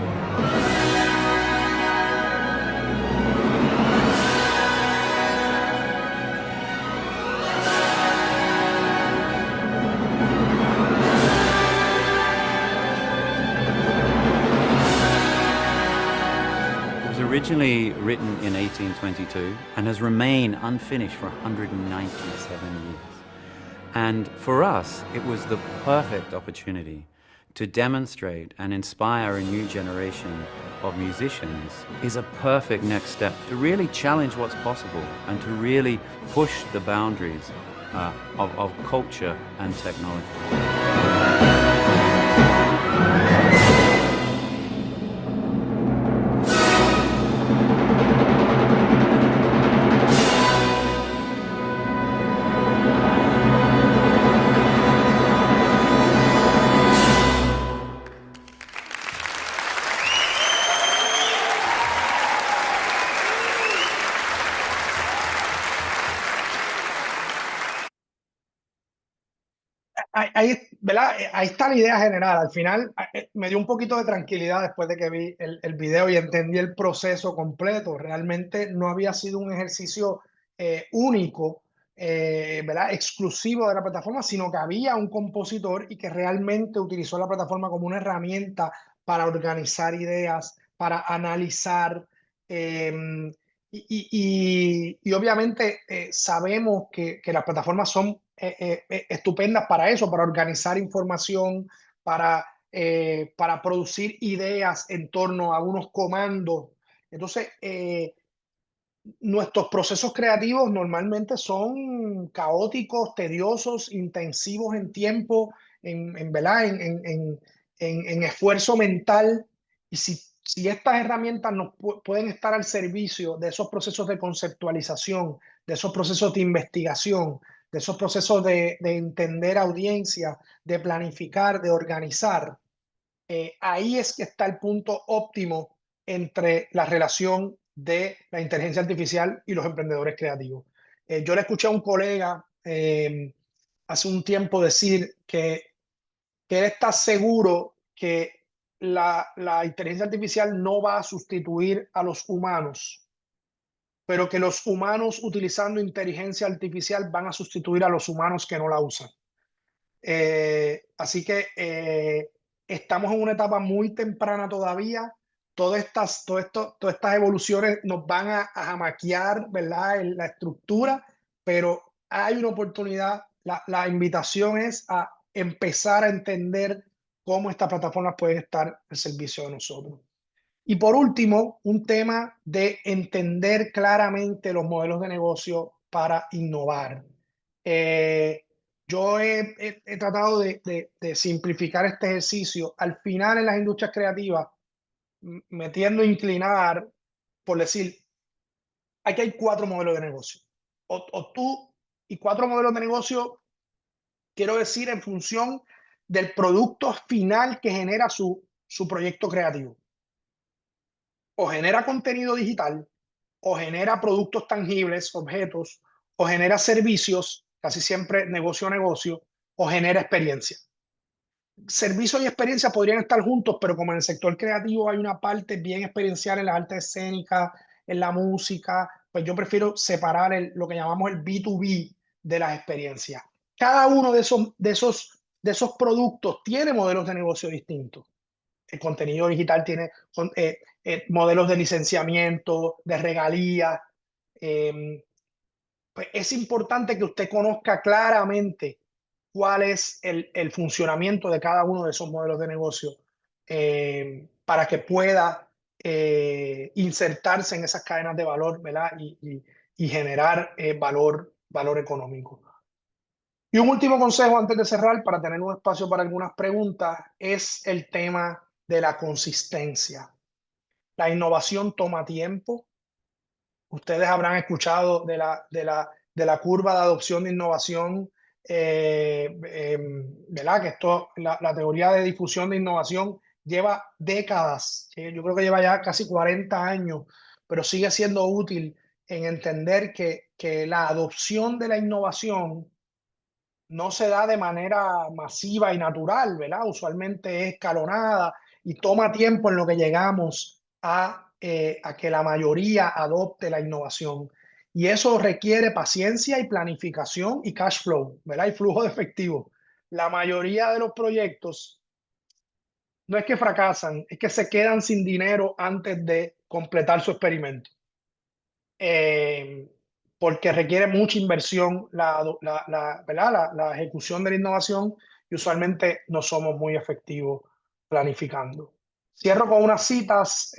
Originally written in 1822 and has remained unfinished for 197 years. And for us, it was the perfect opportunity to demonstrate and inspire a new generation of musicians. Is a perfect next step to really challenge what's possible and to really push the boundaries of culture and technology. ¿Verdad? Ahí está la idea general. Al final me dio un poquito de tranquilidad después de que vi el video y entendí el proceso completo. Realmente no había sido un ejercicio único, ¿verdad? Exclusivo de la plataforma, sino que había un compositor y que realmente utilizó la plataforma como una herramienta para organizar ideas, para analizar. Y obviamente sabemos que las plataformas son estupendas para eso, para organizar información, para producir ideas en torno a unos comandos. Entonces, nuestros procesos creativos normalmente son caóticos, tediosos, intensivos en tiempo, ¿verdad? En esfuerzo mental. Y si estas herramientas pueden estar al servicio de esos procesos de conceptualización, de esos procesos de investigación, de esos procesos de entender audiencia, de planificar, de organizar, ahí es que está el punto óptimo entre la relación de la inteligencia artificial y los emprendedores creativos. Yo le escuché a un colega hace un tiempo decir que él está seguro que la inteligencia artificial no va a sustituir a los humanos, pero que los humanos utilizando inteligencia artificial van a sustituir a los humanos que no la usan. Así que estamos en una etapa muy temprana todavía. Todas estas evoluciones nos van a jamaquear, ¿verdad? En la estructura, pero hay una oportunidad. La invitación es a empezar a entender cómo estas plataformas pueden estar al servicio de nosotros. Y por último, un tema de entender claramente los modelos de negocio para innovar. Yo he tratado de simplificar este ejercicio. Al final, en las industrias creativas, me tiendo a inclinar por decir, aquí hay 4 modelos de negocio. Y 4 modelos de negocio, quiero decir, en función del producto final que genera su proyecto creativo. O genera contenido digital, o genera productos tangibles, objetos, o genera servicios, casi siempre negocio a negocio, o genera experiencia. Servicio y experiencia podrían estar juntos, pero como en el sector creativo hay una parte bien experiencial en las artes escénicas, en la música, pues yo prefiero separar lo que llamamos el B2B de las experiencias. Cada uno de esos productos tiene modelos de negocio distintos. El contenido digital tiene modelos de licenciamiento, de regalías. Pues es importante que usted conozca claramente cuál es el funcionamiento de cada uno de esos modelos de negocio para que pueda insertarse en esas cadenas de valor, ¿verdad? Y generar valor económico. Y un último consejo antes de cerrar, para tener un espacio para algunas preguntas, es el tema de la consistencia. La innovación toma tiempo. Ustedes habrán escuchado de la curva de adopción de innovación, ¿verdad? Que la teoría de difusión de innovación lleva décadas. Yo creo que lleva ya casi 40 años, pero sigue siendo útil en entender que la adopción de la innovación no se da de manera masiva y natural, ¿verdad? Usualmente es escalonada y toma tiempo en lo que llegamos a que la mayoría adopte la innovación. Y eso requiere paciencia y planificación y cash flow, ¿verdad? Y flujo de efectivo. La mayoría de los proyectos no es que fracasan, es que se quedan sin dinero antes de completar su experimento. Porque requiere mucha inversión la ejecución de la innovación y usualmente no somos muy efectivos planificando. Cierro con unas citas.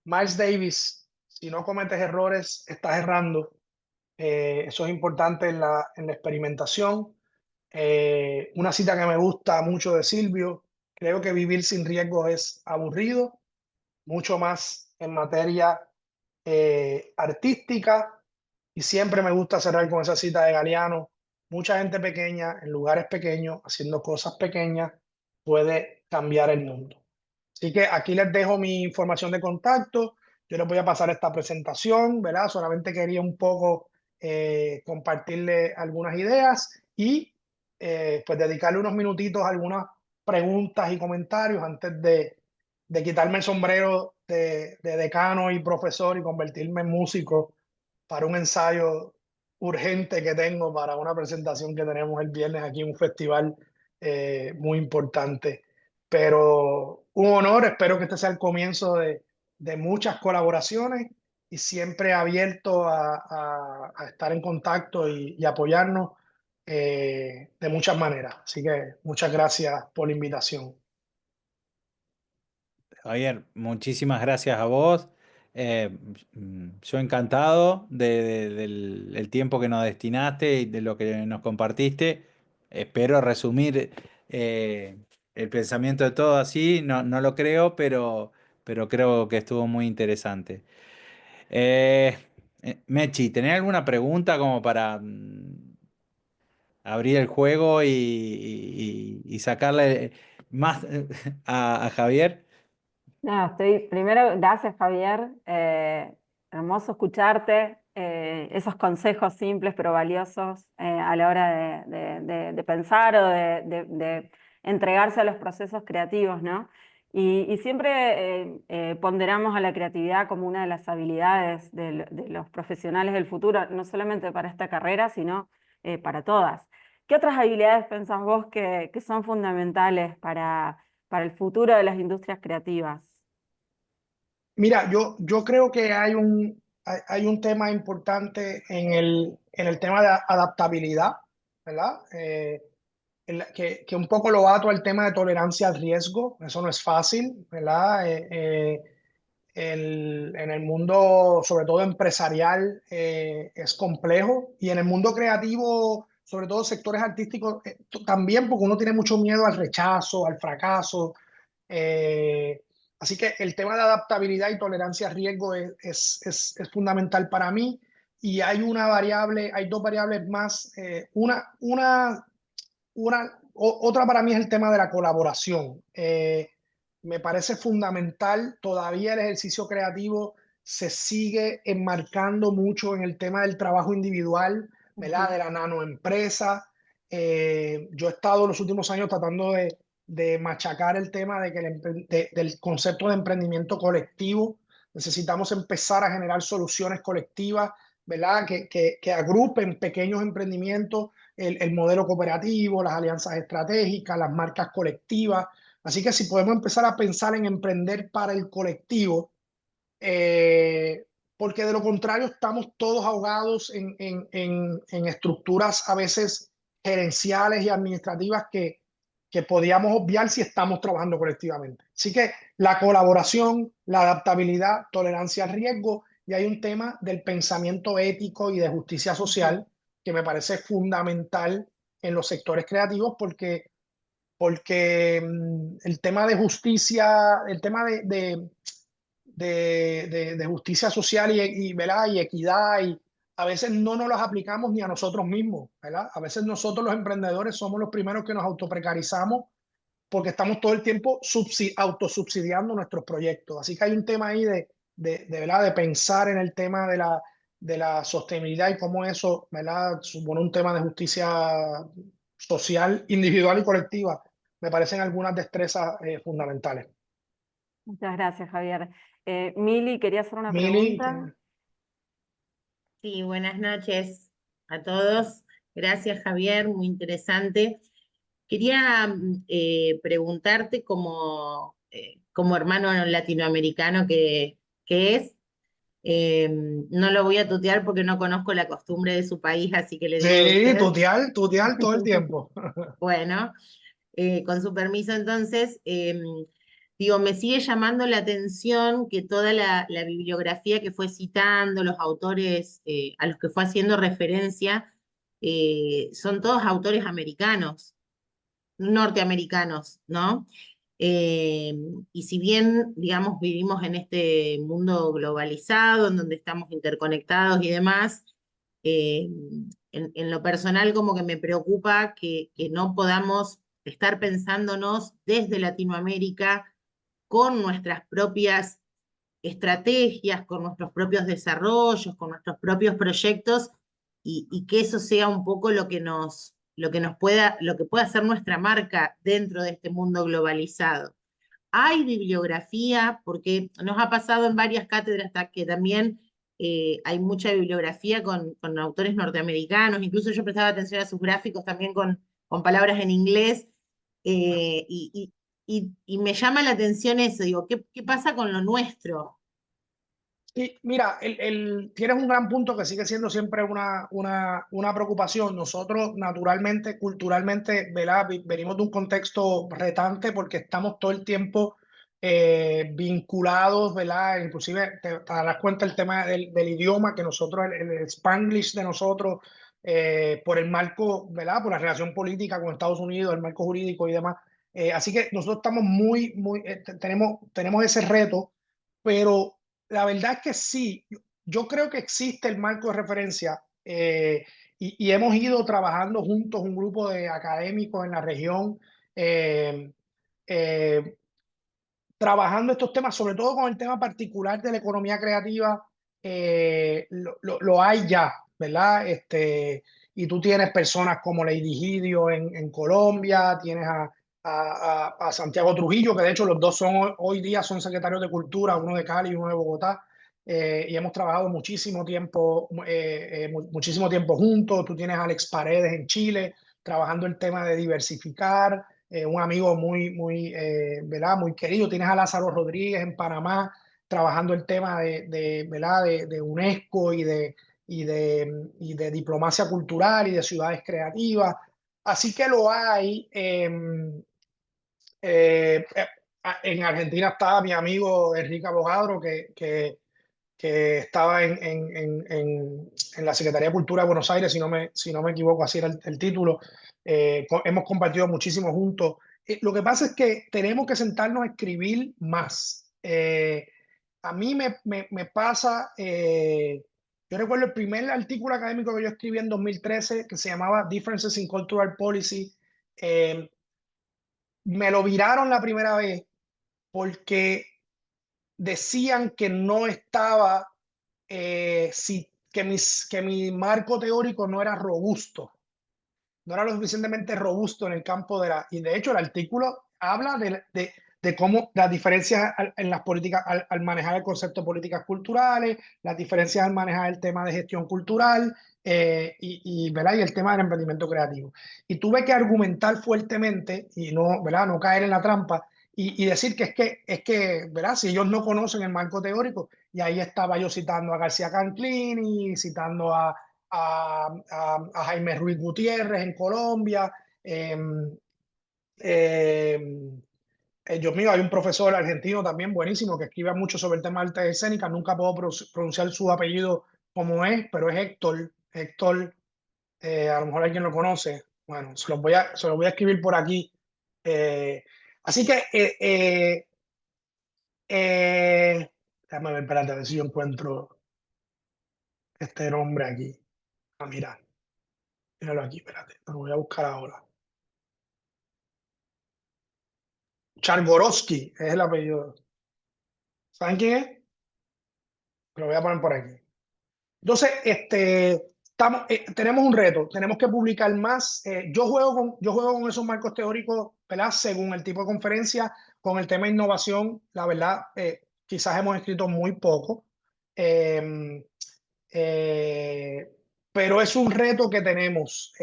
Miles Davis: si no cometes errores, estás errando. Eso es importante en la experimentación. Una cita que me gusta mucho de Silvio: creo que vivir sin riesgo es aburrido, mucho más en materia artística. Y siempre me gusta cerrar con esa cita de Galeano: mucha gente pequeña en lugares pequeños haciendo cosas pequeñas puede cambiar el mundo. Así que aquí les dejo mi información de contacto. Yo les voy a pasar esta presentación, ¿verdad? Solamente quería un poco compartirle algunas ideas y pues dedicarle unos minutitos a algunas preguntas y comentarios antes de quitarme el sombrero de decano y profesor y convertirme en músico para un ensayo urgente que tengo para una presentación que tenemos el viernes aquí en un festival muy importante. Pero un honor, espero que este sea el comienzo de muchas colaboraciones y siempre abierto a estar en contacto y apoyarnos de muchas maneras. Así que muchas gracias por la invitación. Javier, muchísimas gracias a vos. Yo encantado del el tiempo que nos destinaste y de lo que nos compartiste. Espero resumir el pensamiento de todo así. No, no lo creo, pero creo que estuvo muy interesante. Eh, Mechi, ¿tenés alguna pregunta como para abrir el juego y sacarle más a Javier? No, primero, gracias Javier, hermoso escucharte, esos consejos simples pero valiosos a la hora de pensar o de entregarse a los procesos creativos, ¿no? Y siempre ponderamos a la creatividad como una de las habilidades de los profesionales del futuro, no solamente para esta carrera, sino para todas. ¿Qué otras habilidades pensás vos que son fundamentales para el futuro de las industrias creativas? Mira, yo creo que hay un tema importante en el tema de adaptabilidad, ¿verdad? que un poco lo ato al tema de tolerancia al riesgo. Eso no es fácil, ¿verdad? En el mundo, sobre todo empresarial, es complejo. Y en el mundo creativo, sobre todo sectores artísticos, también porque uno tiene mucho miedo al rechazo, al fracaso. Eh, Así que el tema de adaptabilidad y tolerancia a riesgo es fundamental para mí. Y hay una variable, hay dos variables más. Otra para mí es el tema de la colaboración. Me parece fundamental. Todavía el ejercicio creativo se sigue enmarcando mucho en el tema del trabajo individual, ¿verdad? De la nanoempresa. Yo he estado los últimos años tratando de machacar el tema del concepto de emprendimiento colectivo. Necesitamos empezar a generar soluciones colectivas, ¿verdad? Que agrupen pequeños emprendimientos, el modelo cooperativo, las alianzas estratégicas, las marcas colectivas. Así que si podemos empezar a pensar en emprender para el colectivo, porque de lo contrario estamos todos ahogados en estructuras a veces gerenciales y administrativas que podíamos obviar si estamos trabajando colectivamente. Así que la colaboración, la adaptabilidad, tolerancia al riesgo, y hay un tema del pensamiento ético y de justicia social que me parece fundamental en los sectores creativos porque el tema de justicia, el tema de justicia social ¿verdad? Y equidad, y a veces no nos las aplicamos ni a nosotros mismos, ¿verdad? A veces nosotros los emprendedores somos los primeros que nos autoprecarizamos porque estamos todo el tiempo autosubsidiando nuestros proyectos. Así que hay un tema ahí ¿verdad? De pensar en el tema de la sostenibilidad y cómo eso, ¿verdad? Supone un tema de justicia social, individual y colectiva. Me parecen algunas destrezas fundamentales. Muchas gracias, Javier. Mili, quería hacer una Mili, pregunta. Sí, buenas noches a todos. Gracias, Javier, muy interesante. Quería preguntarte como hermano latinoamericano que es, no lo voy a tutear porque no conozco la costumbre de su país, así que le digo de sí, usted. tutear todo el tiempo. Bueno, con su permiso entonces, digo, me sigue llamando la atención que toda la bibliografía que fue citando, los autores a los que fue haciendo referencia, son todos autores americanos, norteamericanos, ¿no? Eh, y si bien, digamos, vivimos en este mundo globalizado, en donde estamos interconectados y demás, eh, en lo personal como que me preocupa que no podamos estar pensándonos desde Latinoamérica con nuestras propias estrategias, con nuestros propios desarrollos, con nuestros propios proyectos, y que eso sea un poco lo que pueda ser nuestra marca dentro de este mundo globalizado. Hay bibliografía, porque nos ha pasado en varias cátedras que también hay mucha bibliografía con autores norteamericanos, incluso yo prestaba atención a sus gráficos también con palabras en inglés, y me llama la atención eso, digo, ¿qué pasa con lo nuestro? Sí, mira, tienes un gran punto que sigue siendo siempre una preocupación. Nosotros, naturalmente, culturalmente, ¿verdad? Venimos de un contexto retante porque estamos todo el tiempo vinculados, ¿verdad? Inclusive te darás cuenta el tema del idioma, que nosotros, el Spanglish de nosotros, por el marco, ¿verdad? Por la relación política con Estados Unidos, el marco jurídico y demás. Así que nosotros estamos tenemos ese reto, pero la verdad es que sí, yo creo que existe el marco de referencia, y hemos ido trabajando juntos, un grupo de académicos en la región, eh, eh, trabajando estos temas, sobre todo con el tema particular de la economía creativa. Lo hay ya, ¿verdad? Y tú tienes personas como Lady Gidio en Colombia, tienes a Santiago Trujillo, que de hecho los dos hoy día son secretarios de Cultura, uno de Cali y uno de Bogotá, y hemos trabajado muchísimo tiempo juntos. Tú tienes a Alex Paredes en Chile, trabajando el tema de diversificar, un amigo ¿verdad? Muy querido. Tienes a Lázaro Rodríguez en Panamá, trabajando el tema ¿verdad? De UNESCO y de diplomacia cultural y de ciudades creativas. así que lo hay. En Argentina está mi amigo Enrique Abogadro, que estaba en la Secretaría de Cultura de Buenos Aires, si no me equivoco, así era el título. Hemos compartido muchísimo juntos. Lo que pasa es que tenemos que sentarnos a escribir más. A mí me pasa, yo recuerdo el primer artículo académico que yo escribí en 2013 que se llamaba Differences in Cultural Policy. Me lo viraron la primera vez porque decían que no estaba, que mi marco teórico no era robusto, no era lo suficientemente robusto en el campo de la... Y de hecho el artículo habla de cómo las diferencias en las políticas, al manejar el concepto de políticas culturales, las diferencias al manejar el tema de gestión cultural, ¿verdad? Y el tema del emprendimiento creativo. Y tuve que argumentar fuertemente y no, ¿verdad? No caer en la trampa y decir que es que, ¿verdad? Si ellos no conocen el marco teórico, y ahí estaba yo citando a García Canclini, citando a Jaime Ruiz Gutiérrez en Colombia. Dios mío, hay un profesor argentino también buenísimo que escribe mucho sobre el tema de artes escénicas. Nunca puedo pronunciar su apellido como es, pero es Héctor. Héctor, a lo mejor alguien lo conoce. Bueno, se los voy a escribir por aquí. Así que, déjame ver, espérate, a ver si yo encuentro este nombre aquí. Ah, mira, míralo aquí, espérate, lo voy a buscar ahora. Chargorowski es el apellido. ¿Saben quién es? Lo voy a poner por aquí. Entonces, tenemos un reto, tenemos que publicar más. Yo juego con esos marcos teóricos, ¿verdad? Según el tipo de conferencia, con el tema de innovación, la verdad, quizás hemos escrito muy poco. Eh, pero es un reto que tenemos.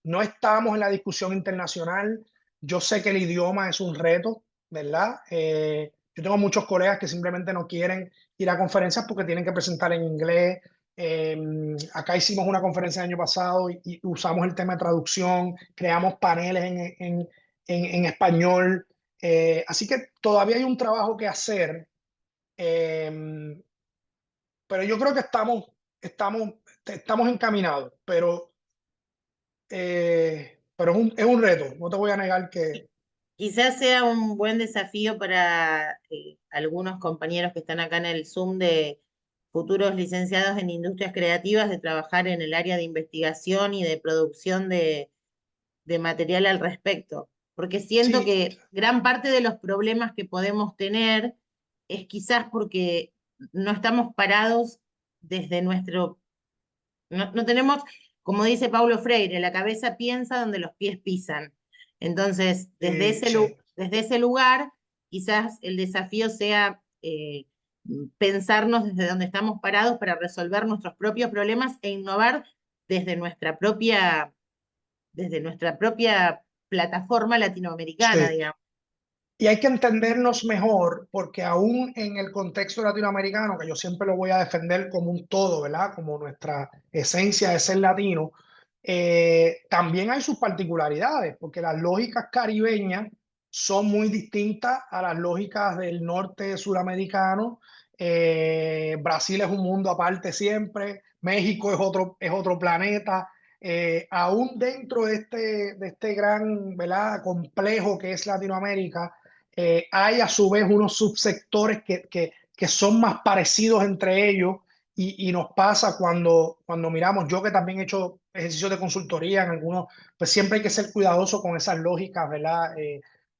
No estamos en la discusión internacional. Yo sé que el idioma es un reto, ¿verdad? Yo tengo muchos colegas que simplemente no quieren ir a conferencias porque tienen que presentar en inglés. Acá hicimos una conferencia el año pasado y usamos el tema de traducción, creamos paneles en español. Así que todavía hay un trabajo que hacer. Pero yo creo que estamos encaminados, pero es un reto, no te voy a negar que... Quizás sea un buen desafío para algunos compañeros que están acá en el Zoom de futuros licenciados en industrias creativas de trabajar en el área de investigación y de producción de material al respecto, porque siento Sí, que gran parte de los problemas que podemos tener es quizás porque no estamos parados desde no tenemos, como dice Paulo Freire, la cabeza piensa donde los pies pisan. Entonces, sí. desde ese lugar, quizás el desafío sea pensarnos desde donde estamos parados para resolver nuestros propios problemas e innovar desde desde nuestra propia plataforma latinoamericana, Sí. digamos. Y hay que entendernos mejor porque aún en el contexto latinoamericano, que yo siempre lo voy a defender como un todo, ¿verdad? Como nuestra esencia de ser latino, también hay sus particularidades, porque las lógicas caribeñas son muy distintas a las lógicas del norte suramericano. Brasil es un mundo aparte siempre, México es otro planeta. Aún dentro de este gran, ¿verdad? Complejo que es Latinoamérica, hay a su vez unos subsectores que son más parecidos entre ellos y nos pasa cuando miramos, yo que también he hecho ejercicios de consultoría en algunos, pues siempre hay que ser cuidadoso con esas lógicas, ¿verdad?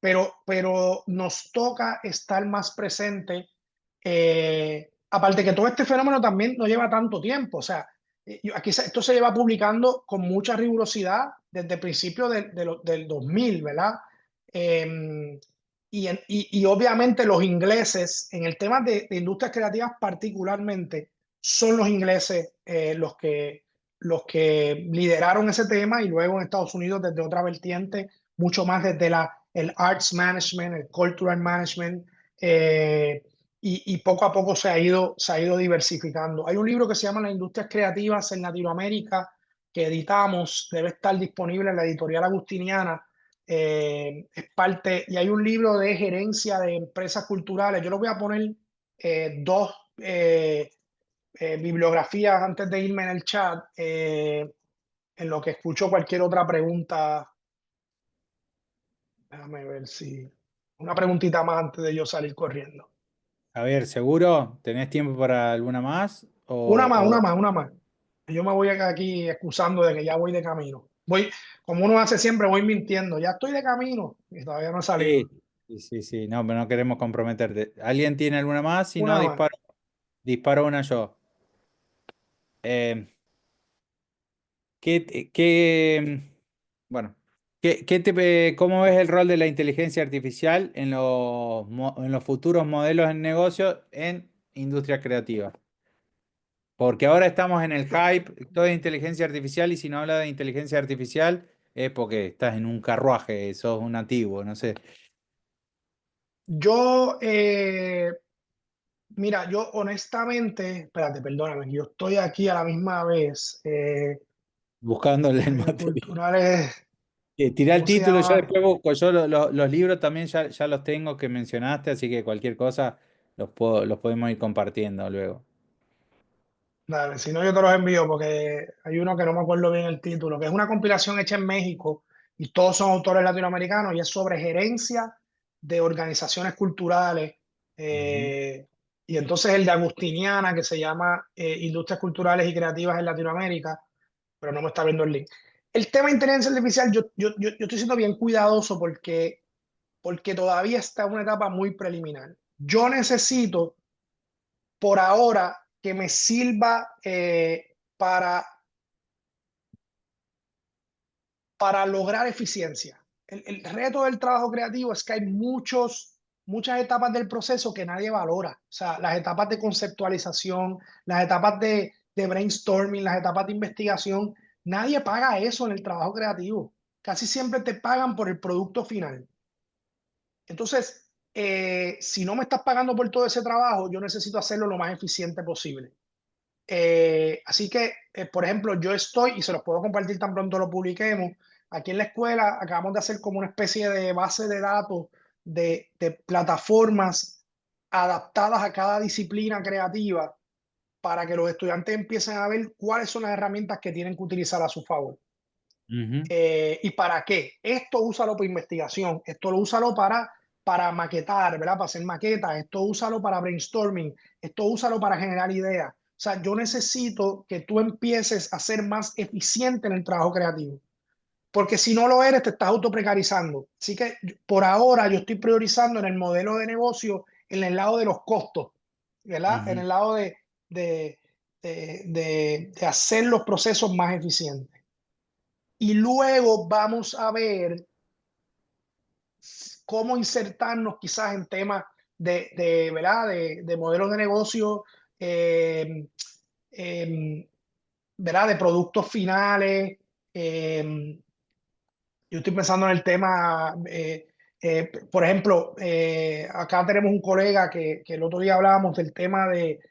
Pero nos toca estar más presente. Aparte que todo este fenómeno también no lleva tanto tiempo, o sea, aquí esto se lleva publicando con mucha rigurosidad desde el principio del 2000, ¿verdad? Y obviamente los ingleses, en el tema de industrias creativas particularmente, son los ingleses los que lideraron ese tema y luego en Estados Unidos desde otra vertiente, mucho más desde el arts management, el cultural management, y poco a poco se ha ido diversificando. Hay un libro que se llama Las industrias creativas en Latinoamérica, que editamos, debe estar disponible en la editorial Agustiniana. Es parte, y hay un libro de gerencia de empresas culturales. Yo lo voy a poner dos bibliografías antes de irme en el chat, en lo que escucho cualquier otra pregunta. Déjame ver si... Una preguntita más antes de yo salir corriendo. Javier, ¿seguro? ¿Tenés tiempo para alguna más? Una más. Yo me voy aquí excusando de que ya voy de camino. Voy, como uno hace siempre, voy mintiendo. Ya estoy de camino y todavía no he salido. Sí, no, pero no queremos comprometerte. ¿Alguien tiene alguna más? Si no, Una más. disparo una yo. Eh, bueno, ¿cómo ves el rol de la inteligencia artificial en en los futuros modelos de negocio en industria creativa? Porque ahora estamos en el hype, todo es inteligencia artificial, y si no habla de inteligencia artificial es porque estás en un carruaje, sos un nativo, no sé. Yo, mira, yo honestamente, espérate, perdóname, yo estoy aquí a la misma vez. Buscándole el material. Culturales, Tirá el ¿cómo se título, yo llama? después busco. Yo los libros también ya los tengo que mencionaste, así que cualquier cosa los podemos ir compartiendo luego. Dale, si no, yo te los envío porque hay uno que no me acuerdo bien el título, que es una compilación hecha en México y todos son autores latinoamericanos y es sobre gerencia de organizaciones culturales. Ujú. Y entonces el de Agustiniana, que se llama Industrias Culturales y Creativas en Latinoamérica, pero no me está viendo el link. El tema de inteligencia artificial, yo estoy siendo bien cuidadoso porque todavía está en una etapa muy preliminar. Yo necesito por ahora que me sirva para lograr eficiencia. El reto del trabajo creativo es que hay muchas etapas del proceso que nadie valora. O sea, las etapas de conceptualización, las etapas de brainstorming, las etapas de investigación. Nadie paga eso en el trabajo creativo. Casi siempre te pagan por el producto final. Entonces, si no me estás pagando por todo ese trabajo, yo necesito hacerlo lo más eficiente posible. Así que, por ejemplo, yo estoy, y se los puedo compartir tan pronto lo publiquemos, aquí en la escuela acabamos de hacer como una especie de base de datos de plataformas adaptadas a cada disciplina creativa para que los estudiantes empiecen a ver cuáles son las herramientas que tienen que utilizar a su favor. Ujú, ¿Y para qué? Esto úsalo para investigación, esto lo úsalo para maquetar, ¿verdad? Para hacer maquetas, esto úsalo para brainstorming, esto úsalo para generar ideas. O sea, yo necesito que tú empieces a ser más eficiente en el trabajo creativo, porque si no lo eres, te estás autoprecarizando. Así que por ahora yo estoy priorizando en el modelo de negocio, en el lado de los costos, ¿verdad? En ujú. el lado de hacer los procesos más eficientes. Y luego vamos a ver cómo insertarnos quizás en temas ¿verdad? De modelos de negocio, eh, eh, ¿verdad? De productos finales. Yo estoy pensando en el tema, por ejemplo, acá tenemos un colega que el otro día hablábamos del tema de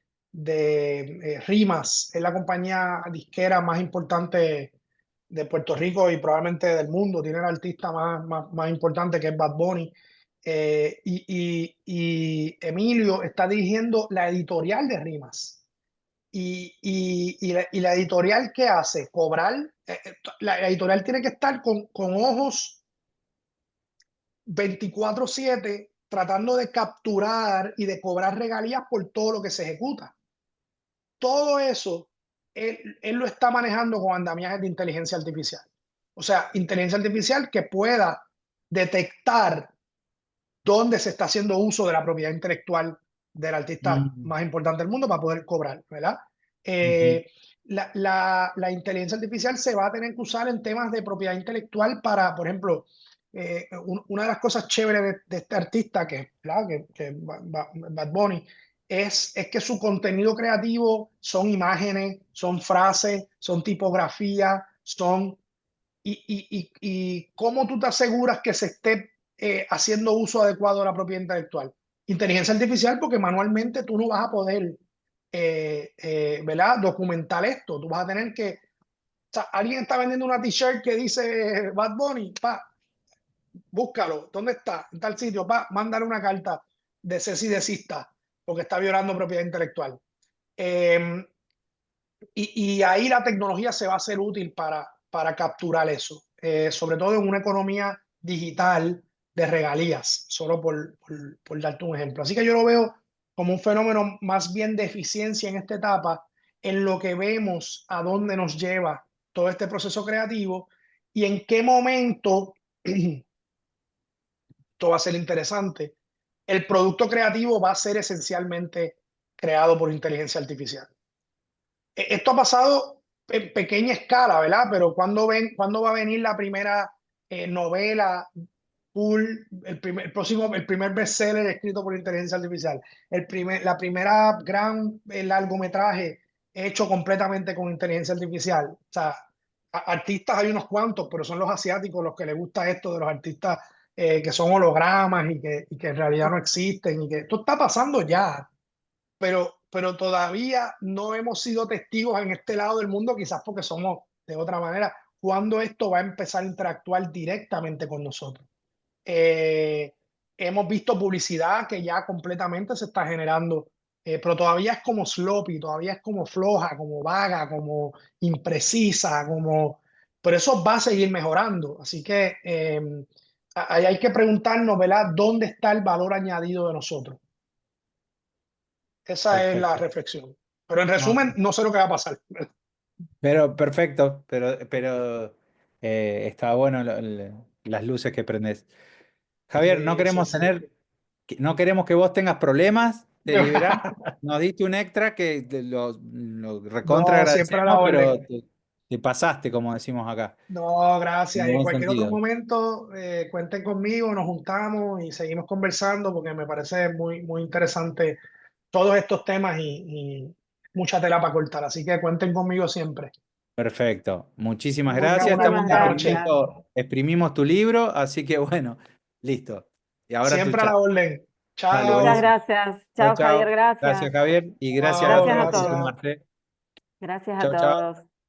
Rimas, es la compañía disquera más importante de Puerto Rico y probablemente del mundo, tiene el artista más importante que es Bad Bunny. Y Emilio está dirigiendo la editorial de Rimas. Y la editorial, ¿qué hace? Cobrar. La editorial tiene que estar con ojos 24/7 tratando de capturar y de cobrar regalías por todo lo que se ejecuta. Todo eso, él lo está manejando con andamiajes de inteligencia artificial. O sea, inteligencia artificial que pueda detectar dónde se está haciendo uso de la propiedad intelectual del artista Mm, más importante del mundo para poder cobrar, ¿verdad? ujú, Eh, la inteligencia artificial se va a tener que usar en temas de propiedad intelectual para, por ejemplo, una de las cosas chéveres de este artista, ¿verdad? que Bad Bunny, es que su contenido creativo son imágenes, son frases, son tipografía, y cómo tú te aseguras que se esté haciendo uso adecuado de la propiedad intelectual. Inteligencia artificial, porque manualmente tú no vas a poder ¿verdad? Documentar esto. Tú vas a tener que sea, alguien está vendiendo una t-shirt que dice Bad Bunny, búscalo, ¿dónde está? En tal sitio, mándale una carta de cese y desista, porque está violando propiedad intelectual. Y ahí la tecnología se va a hacer útil para capturar eso, sobre todo en una economía digital de regalías, solo por darte un ejemplo. Así que yo lo veo como un fenómeno más bien de eficiencia en esta etapa, en lo que vemos a dónde nos lleva todo este proceso creativo y en qué momento, esto va a ser interesante, el producto creativo va a ser esencialmente creado por inteligencia artificial. Esto ha pasado en pequeña escala, ¿verdad? Pero ¿cuándo va a venir la primera novela full, el primer bestseller escrito por inteligencia artificial? La primera gran largometraje hecho completamente con inteligencia artificial. O sea, artistas hay unos cuantos, pero son los asiáticos los que les gusta esto de los artistas que son hologramas y que en realidad no existen. Y que esto está pasando ya, pero todavía no hemos sido testigos en este lado del mundo, quizás porque somos de otra manera, cuando esto va a empezar a interactuar directamente con nosotros. Hemos visto publicidad que ya completamente se está generando, pero todavía es como sloppy, todavía es como floja, como vaga, como imprecisa, pero eso va a seguir mejorando. Así que ahí hay que preguntarnos, ¿verdad? ¿Dónde está el valor añadido de nosotros? Esa es la Perfecto. reflexión. Pero en No, resumen, no sé lo que va a pasar. pero perfecto, pero está bueno las luces que prendes. Javier, no Sí, queremos sí. no queremos que vos tengas problemas, te liberaste, nos diste un extra que lo recontra No, siempre a la agradecemos, pero orden. te pasaste, como decimos acá, No, en gracias. Y en buen cualquier otro sentido. momento, cuenten conmigo, nos juntamos y seguimos conversando porque me parece muy, muy interesante todos estos temas y mucha tela para cortar. Así que cuenten conmigo siempre. Perfecto, muchísimas Que tengan gracias. una Muchísimas Estamos linda noche. gracias. exprimimos tu libro, así que bueno, listo. Y ahora tu Siempre a chat. la orden. Dale, Muchas Chao. buenísimo. gracias. Chao, Chao, Javier, chao. Gracias, gracias. Javier, y gracias Chao, Gracias a por todos. gracias. sumarte. Gracias a Chao, chao. todos.